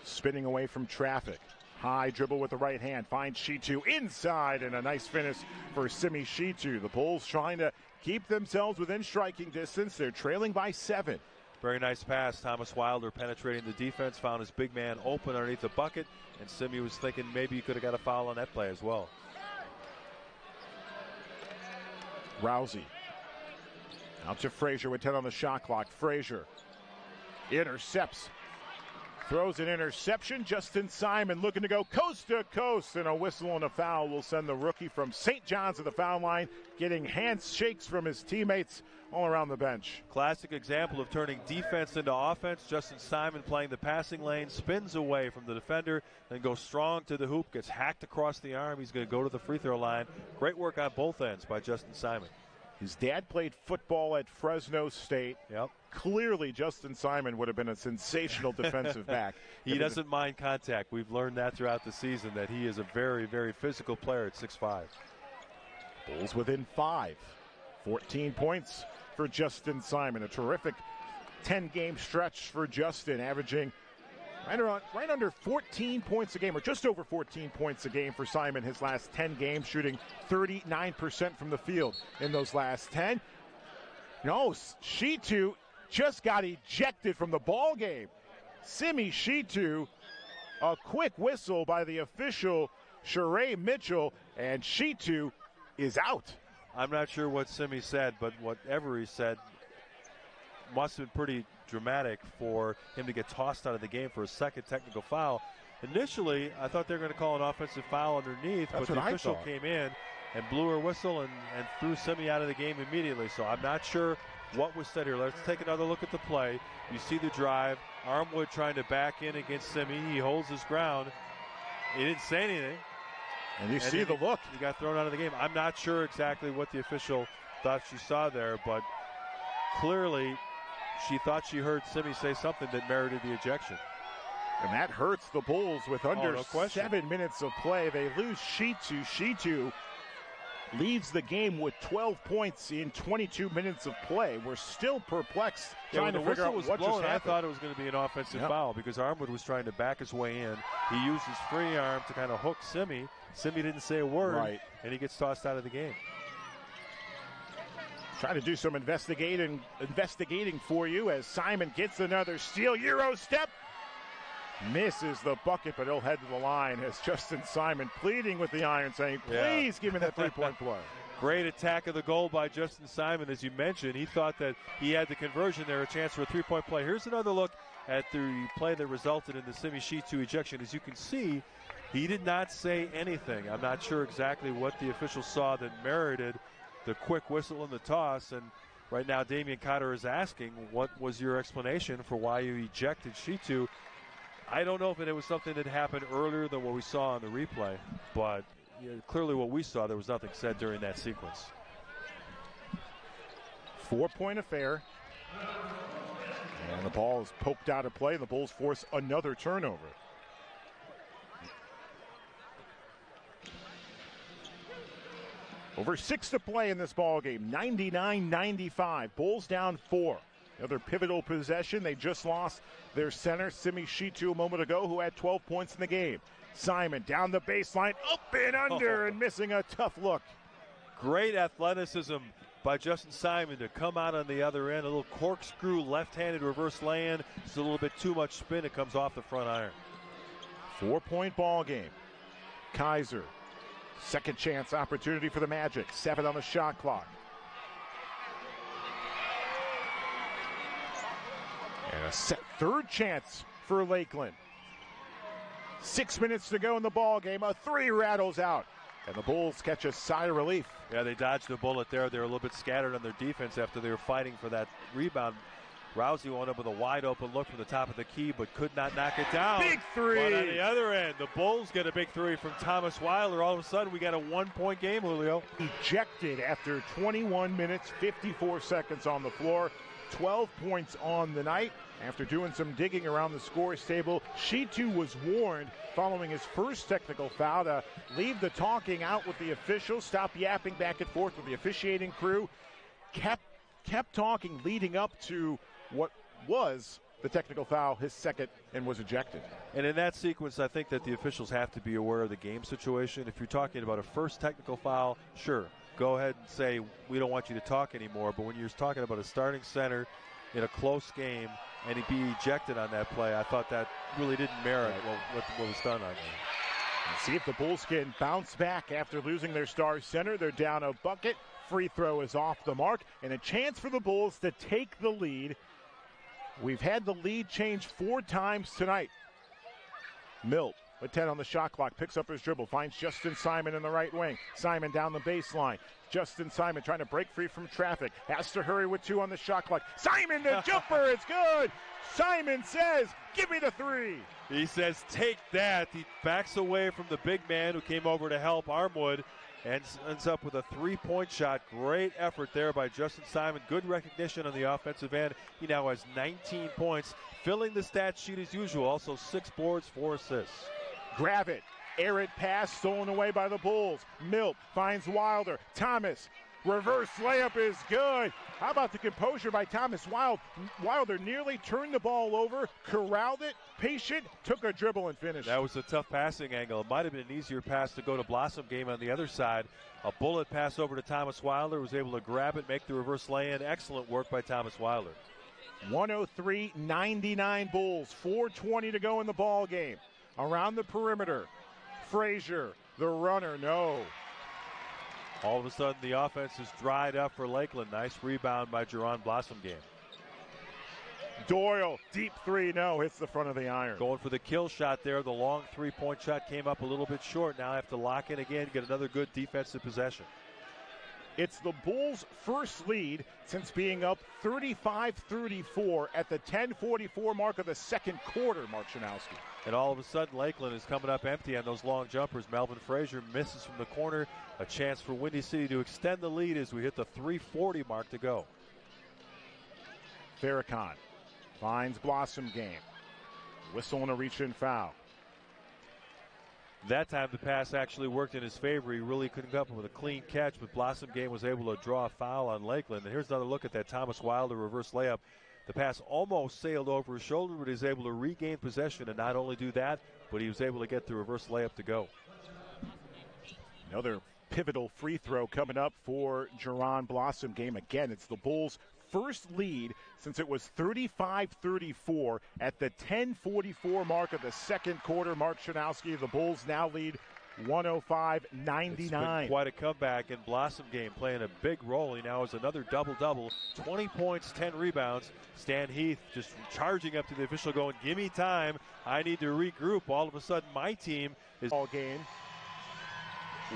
spinning away from traffic. High dribble with the right hand. Finds Shitu inside, and a nice finish for Simi Shitu. The Bulls trying to keep themselves within striking distance. They're trailing by 7. Very nice pass. Thomas Wilder penetrating the defense, found his big man open underneath the bucket, and Simi was thinking maybe he could have got a foul on that play as well. Rousey out to Frazier with 10 on the shot clock. Frazier intercepts. Throws an interception. Justin Simon looking to go coast to coast, and a whistle and a foul will send the rookie from St. John's to the foul line, getting handshakes from his teammates all around the bench. Classic example of turning defense into offense. Justin Simon playing the passing lane, spins away from the defender, then goes strong to the hoop, gets hacked across the arm. He's going to go to the free throw line. Great work on both ends by Justin Simon. His dad played football at Fresno State. Yep. Clearly, Justin Simon would have been a sensational defensive back. He doesn't mind contact. We've learned that throughout the season, that he is a very, very physical player at 6'5". Bulls within 5. 14 points for Justin Simon. A terrific 10-game stretch for Justin, averaging right under 14 points a game, or just over 14 points a game for Simon his last 10 games, shooting 39% from the field in those last 10. No, Shitu just got ejected from the ball game. Simi Shitu A quick whistle by the official, Sheree Mitchell, and Shitu is out. I'm not sure what Simi said, but whatever he said must have been pretty dramatic for him to get tossed out of the game for a second technical foul. Initially, I thought they were going to call an offensive foul underneath, but the official came in and blew her whistle and threw Simi out of the game immediately. So I'm not sure what was said here. Let's take another look at the play. You see the drive. Armwood trying to back in against Simi. He holds his ground. He didn't say anything. And you see the look. He got thrown out of the game. I'm not sure exactly what the official thought she saw there, but clearly she thought she heard Simi say something that merited the ejection. And that hurts the Bulls with under 7 minutes of play. They lose Shitu. Shitu leaves the game with 12 points in 22 minutes of play. We're still perplexed trying to figure out what just happened. I thought it was going to be an offensive foul because Armwood was trying to back his way in. He used his free arm to kind of hook Simi. Simi didn't say a word, and he gets tossed out of the game. Trying to do some investigating for you as Simon gets another steal. Euro step. Misses the bucket, but he'll head to the line as Justin Simon pleading with the iron, saying, please give me that three-point play. Great attack of the goal by Justin Simon, as you mentioned. He thought that he had the conversion there, a chance for a three-point play. Here's another look at the play that resulted in the Simi Shitu ejection. As you can see, he did not say anything. I'm not sure exactly what the official saw that merited the quick whistle and the toss. And right now, Damian Cotter is asking, what was your explanation for why you ejected Shitu? I don't know if it was something that happened earlier than what we saw on the replay, but clearly what we saw, there was nothing said during that sequence. 4-point affair. And the ball is poked out of play, and the Bulls force another turnover. Over 6 to play in this ball game, 99-95. Bulls down 4. Another pivotal possession. They just lost their center, Simi Shitu, a moment ago, who had 12 points in the game. Simon down the baseline, up and under, and missing a tough look. Great athleticism by Justin Simon to come out on the other end. A little corkscrew left-handed reverse lay-in. Just a little bit too much spin. It comes off the front iron. 4-point ball game. Kaiser, second chance opportunity for the Magic. 7 on the shot clock. And a third chance for Lakeland. 6 minutes to go in the ball game. A 3 rattles out. And the Bulls catch a sigh of relief. Yeah, they dodged a bullet there. They were a little bit scattered on their defense after they were fighting for that rebound. Rousey wound up with a wide open look from the top of the key, but could not knock it down. Big three. But on the other end, the Bulls get a big three from Thomas Wilder. All of a sudden, we got a 1-point game, Julio. Ejected after 21 minutes, 54 seconds on the floor. 12 points on the night. After doing some digging around the scores table, Shitu was warned following his first technical foul to leave the talking out with the officials, stop yapping back and forth with the officiating crew, kept talking leading up to what was the technical foul, his second, and was ejected. And in that sequence, I think that the officials have to be aware of the game situation. If you're talking about a first technical foul, sure, go ahead and say, we don't want you to talk anymore. But when you're talking about a starting center in a close game and he'd be ejected on that play, I thought that really didn't merit what was done on there. Let's see if the Bulls can bounce back after losing their star center. They're down a bucket. Free throw is off the mark. And a chance for the Bulls to take the lead. We've had the lead change 4 times tonight. Milt with 10 on the shot clock, picks up his dribble, finds Justin Simon in the right wing. Simon down the baseline. Justin Simon trying to break free from traffic. Has to hurry with 2 on the shot clock. Simon, the jumper, it's good. Simon says, give me the 3. He says, take that. He backs away from the big man who came over to help Armwood and ends up with a 3-point shot. Great effort there by Justin Simon. Good recognition on the offensive end. He now has 19 points, filling the stat sheet as usual. Also 6 boards, 4 assists. Grab it. Errant pass stolen away by the Bulls. Milt finds Wilder. Thomas, reverse layup is good. How about the composure by Thomas Wilder nearly turned the ball over, corralled it, patient, took a dribble and finished. That was a tough passing angle. It might have been an easier pass to go to Blossom Game on the other side. A bullet pass over to Thomas Wilder, was able to grab it, make the reverse lay-in. Excellent work by Thomas Wilder. 103-99 Bulls, 4:20 to go in the ball game. around the perimeter. Frazier, the runner, no. All of a sudden, the offense is dried up for Lakeland. Nice rebound by Jerron Blossomgame. Doyle, deep three, no, hits the front of the iron. Going for the kill shot there. The long three-point shot came up a little bit short. Now I have to lock in again, get another good defensive possession. It's the Bulls' first lead since being up 35-34 at the 10:44 mark of the second quarter, Mark Shanowski. And all of a sudden, Lakeland is coming up empty on those long jumpers. Melvin Frazier misses from the corner. A chance for Windy City to extend the lead as we hit the 3:40 mark to go. Farrakhan finds Blossomgame. Whistle and a reach-in foul. That time the pass actually worked in his favor. He really couldn't come up with a clean catch, but Blossomgame was able to draw a foul on Lakeland. And here's another look at that Thomas Wilder reverse layup. The pass almost sailed over his shoulder, but he was able to regain possession and not only do that, but he was able to get the reverse layup to go. Another pivotal free throw coming up for Jerron Blossomgame. Again, it's the Bulls' first lead since it was 35-34 at the 10:44 mark of the second quarter. Mark Shanowski, the Bulls now lead 105-99. It's been quite a comeback, and Blossomgame playing a big role. He now has another double-double, 20 points, 10 rebounds. Stan Heath just charging up to the official going, give me time. I need to regroup. All of a sudden, my team is all game.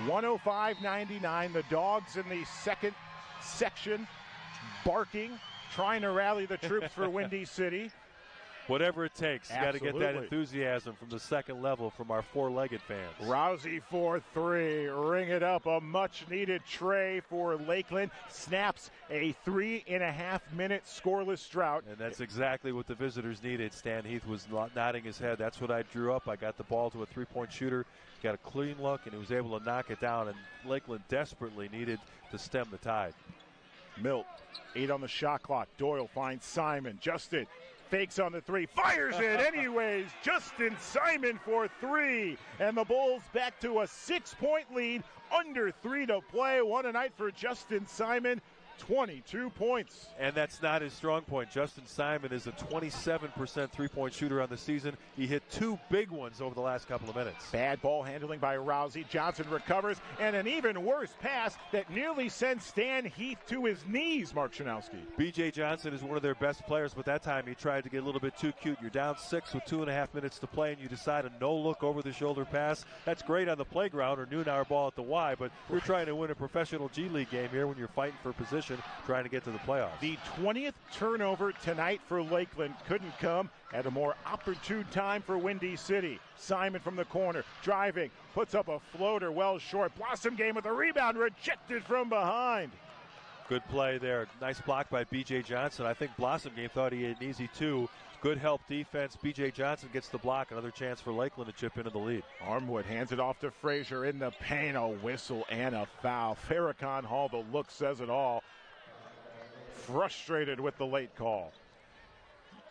105-99. The Dogs in the second section barking, trying to rally the troops for Windy City. Whatever it takes. You got to get that Absolutely. enthusiasm from the second level from our four-legged fans. Rousey for three. Ring it up. A much-needed tray for Lakeland. Snaps a 3.5-minute scoreless drought. And that's exactly what the visitors needed. Stan Heath was nodding his head. That's what I drew up. I got the ball to a three-point shooter, got a clean look, and he was able to knock it down. And Lakeland desperately needed to stem the tide. Milt, 8 on the shot clock. Doyle finds Simon. Justin fakes on the three, fires it anyways. Justin Simon for three. And the Bulls back to a 6-point lead, under 3 to play. What a night for Justin Simon. 22 points. And that's not his strong point. Justin Simon is a 27% three-point shooter on the season. He hit 2 big ones over the last couple of minutes. Bad ball handling by Rousey. Johnson recovers, and an even worse pass that nearly sends Stan Heath to his knees, Mark Shanowski. B.J. Johnson is one of their best players, but that time he tried to get a little bit too cute. You're down 6 with 2.5 minutes to play, and you decide a no-look over-the-shoulder pass. That's great on the playground or noon-hour ball at the Y, but we're trying to win a professional G League game here when you're fighting for position, trying to get to the playoffs. The 20th turnover tonight for Lakeland couldn't come at a more opportune time for Windy City. Simon from the corner, driving, puts up a floater well short. Blossomgame with a rebound, rejected from behind. Good play there. Nice block by B.J. Johnson. I think Blossomgame thought he had an easy 2. Good help defense. B.J. Johnson gets the block. Another chance for Lakeland to chip into the lead. Armwood hands it off to Frazier in the paint. A whistle and a foul. Farrakhan Hall, the look says it all. Frustrated with the late call.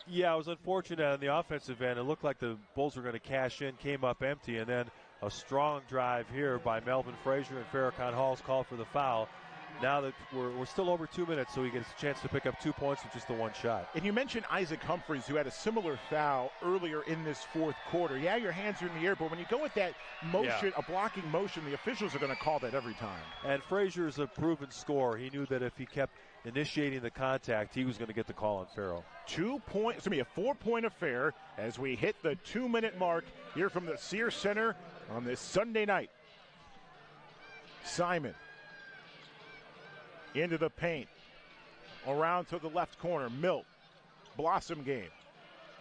Yeah, it was unfortunate on the offensive end. It looked like the Bulls were going to cash in, came up empty, and then a strong drive here by Melvin Frazier, and Farrakhan Hall's called for the foul. Now that we're still over 2 minutes, so he gets a chance to pick up 2 points with just the one shot. And you mentioned Isaac Humphries, who had a similar foul earlier in this fourth quarter. Yeah, your hands are in the air, but when you go with that motion, a blocking motion, the officials are going to call that every time. And Frazier is a proven scorer. He knew that if he kept initiating the contact, he was going to get the call on Farrell. 2 points, it's going to be a 4-point affair as we hit the 2-minute mark here from the Sears Center on this Sunday night. Simon into the paint, around to the left corner. Milt, Blossomgame,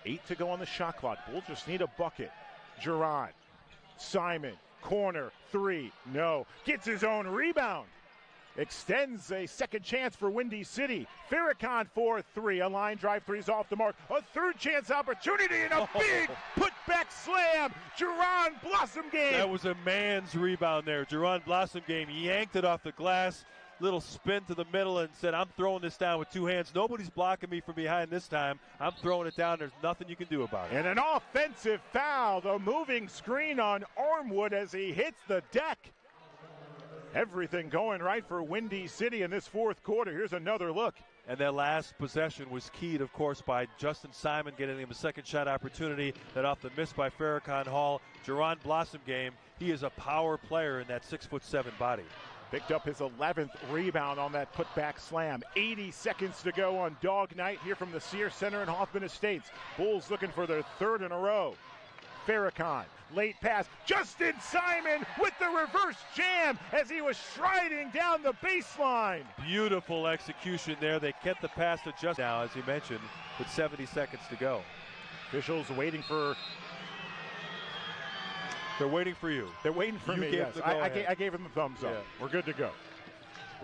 8 to go on the shot clock. Bulls just need a bucket. Jerron, Simon, corner, 3, no. Gets his own rebound. Extends a second chance for Windy City. Farrakhan for 3. A line drive, 3's off the mark. A third chance opportunity and a big putback slam. Jerron Blossomgame. That was a man's rebound there. Jerron Blossomgame yanked it off the glass. Little spin to the middle and said, I'm throwing this down with 2 hands. Nobody's blocking me from behind this time. I'm throwing it down. There's nothing you can do about it. And an offensive foul. The moving screen on Armwood as he hits the deck. Everything going right for Windy City in this fourth quarter. Here's another look And that last possession was keyed, of course, by Justin Simon getting him a second shot opportunity. That off the miss by Farrakhan Hall. Jerron Blossomgame, he is a power player in that 6'7" body. Picked up his 11th rebound on that putback slam. 80 seconds to go on Dog Night here from the Sears Center in Hoffman Estates. Bulls looking for their third in a row. Farrakhan, late pass. Justin Simon with the reverse jam as he was striding down the baseline. Beautiful execution there. They get the pass to Justin now, as you mentioned, with 70 seconds to go. Officials waiting for... They're waiting for you. They're waiting for me, yes. I gave him the thumbs up. Yeah. We're good to go.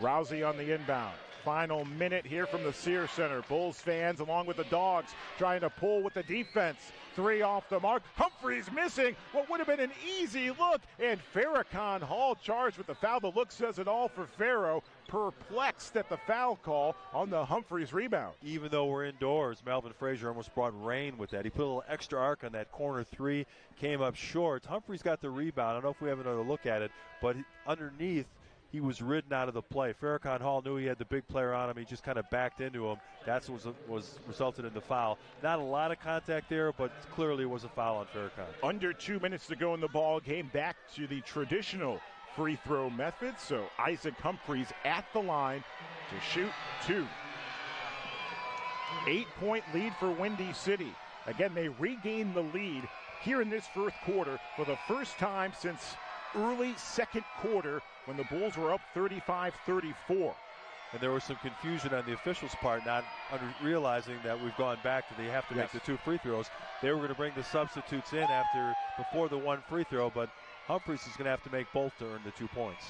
Rousey on the inbound. Final minute here from the Sears Center. Bulls fans, along with the Dogs, trying to pull with the defense. 3 off the mark. Humphreys missing what would have been an easy look. And Farrakhan Hall charged with the foul. The look says it all for Farrow. Perplexed at the foul call on the Humphreys rebound. Even though we're indoors, Melvin Frazier almost brought rain with that. He put a little extra arc on that corner 3, came up short. Humphreys got the rebound. I don't know if we have another look at it, but underneath, he was ridden out of the play. Farrakhan Hall knew he had the big player on him. He just kind of backed into him. That's what was resulted in the foul. Not a lot of contact there, but clearly it was a foul on Farrakhan. Under 2 minutes to go in the ball game. Back to the traditional free throw method. So Isaac Humphreys at the line to shoot 2. 8-point lead for Windy City. Again, they regained the lead here in this first quarter for the first time since early second quarter when the Bulls were up 35-34. And there was some confusion on the officials' part, not realizing that we've gone back to they have to make the 2 free throws. They were going to bring the substitutes in before the 1 free throw, but Humphreys is going to have to make both to earn the 2 points.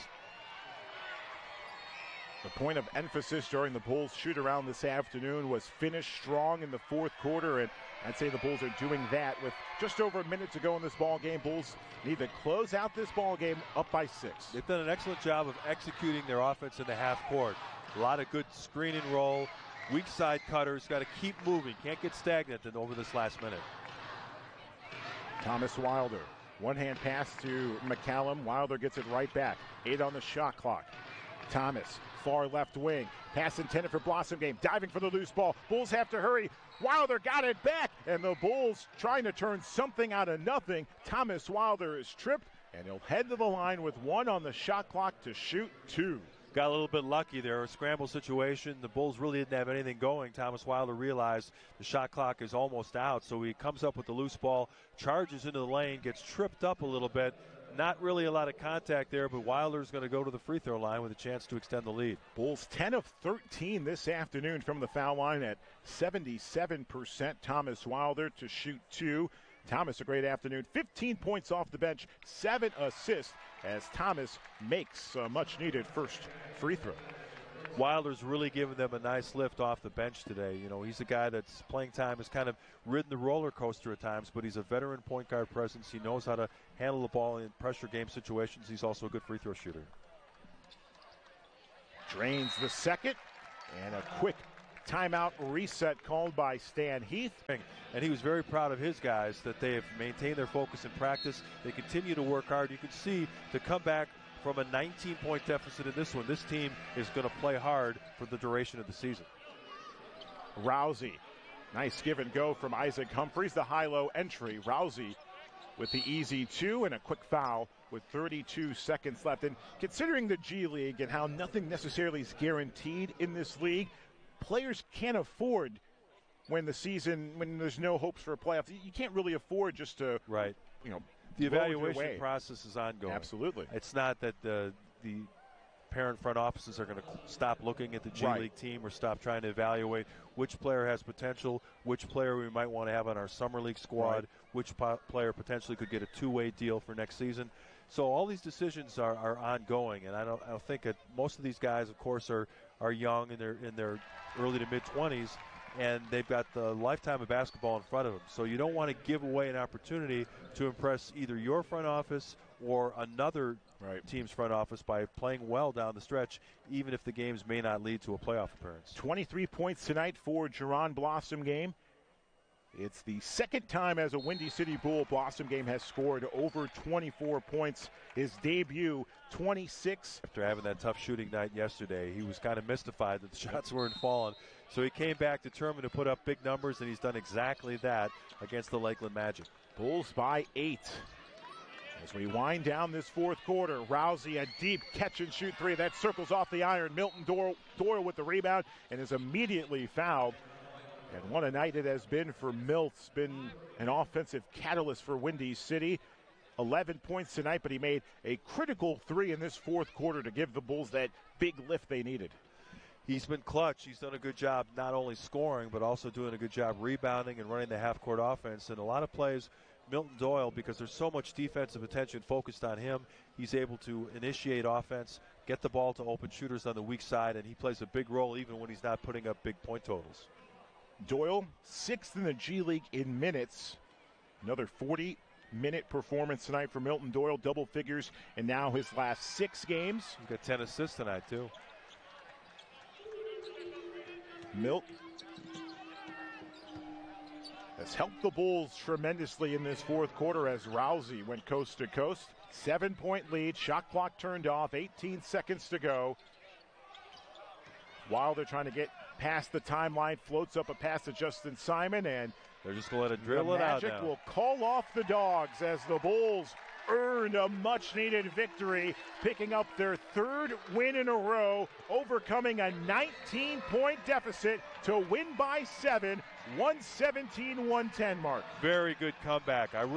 The point of emphasis during the Bulls shoot-around this afternoon was finish strong in the fourth quarter, and I'd say the Bulls are doing that with just over a minute to go in this ball game. Bulls need to close out this ball game up by 6. They've done an excellent job of executing their offense in the half court. A lot of good screen and roll, weak side cutters. Got to keep moving. Can't get stagnant over this last minute. Thomas Wilder, one-hand pass to McCallum. Wilder gets it right back. 8 on the shot clock. Thomas, far left wing. Pass intended for Blossomgame. Diving for the loose ball. Bulls have to hurry. Wilder got it back. And the Bulls trying to turn something out of nothing. Thomas Wilder is tripped, and he'll head to the line with 1 on the shot clock to shoot 2. Got a little bit lucky there. A scramble situation. The Bulls really didn't have anything going. Thomas Wilder realized the shot clock is almost out, so he comes up with the loose ball, charges into the lane, gets tripped up a little bit. Not really a lot of contact there, but Wilder's going to go to the free throw line with a chance to extend the lead. Bulls 10 of 13 this afternoon from the foul line at 77%. Thomas Wilder to shoot 2. Thomas, a great afternoon. 15 points off the bench, 7 assists as Thomas makes a much-needed first free throw. Wilder's really given them a nice lift off the bench today. You know, he's a guy that's playing time has kind of ridden the roller coaster at times, but he's a veteran point guard presence. He knows how to handle the ball in pressure game situations. He's also a good free throw shooter. Drains the second, and a quick timeout reset called by Stan Heath. And he was very proud of his guys that they have maintained their focus in practice. They continue to work hard. You can see to come back from a 19-point deficit in this one, this team is going to play hard for the duration of the season. Rousey, nice give and go from Isaac Humphreys, the high-low entry. Rousey with the easy 2 and a quick foul with 32 seconds left. And considering the G League and how nothing necessarily is guaranteed in this league, players can't afford when there's no hopes for a playoff. You can't really afford just to, the evaluation process is ongoing. Absolutely. It's not that the parent front offices are going to stop looking at the G League team or stop trying to evaluate which player has potential, which player we might want to have on our summer league squad, which player potentially could get a 2-way deal for next season. So all these decisions are ongoing, and I don't think that most of these guys, of course, are young in their early to mid 20s. And they've got the lifetime of basketball in front of them. So you don't want to give away an opportunity to impress either your front office or another team's front office by playing well down the stretch, even if the games may not lead to a playoff appearance. 23 points tonight for Jerron Blossomgame. It's the second time as a Windy City Bull Blossom game has scored over 24 points. His debut, 26. After having that tough shooting night yesterday, he was kind of mystified that the shots weren't falling. So he came back determined to put up big numbers, and he's done exactly that against the Lakeland Magic. Bulls by 8. As we wind down this fourth quarter, Rousey, a deep catch-and-shoot three. That circles off the iron. Milton Doyle with the rebound and is immediately fouled. And what a night it has been for Milt. It's been an offensive catalyst for Windy City. 11 points tonight, but he made a critical three in this fourth quarter to give the Bulls that big lift they needed. He's been clutch. He's done a good job not only scoring, but also doing a good job rebounding and running the half-court offense. And a lot of plays, Milton Doyle, because there's so much defensive attention focused on him, he's able to initiate offense, get the ball to open shooters on the weak side, and he plays a big role even when he's not putting up big point totals. Doyle, 6th in the G League in minutes. Another 40-minute performance tonight for Milton Doyle, double figures, and now his last 6 games. He's got 10 assists tonight, too. Milt has helped the Bulls tremendously in this fourth quarter as Rousey went coast to coast. 7-point lead, shot clock turned off, 18 seconds to go. While they're trying to get past the timeline, floats up a pass to Justin Simon, and they're just going to let it drill it out now. Magic will call off the Dogs as the Bulls earned a much-needed victory, picking up their 3rd win in a row, overcoming a 19-point deficit to win by 7, 117-110, Mark. Very good comeback. I really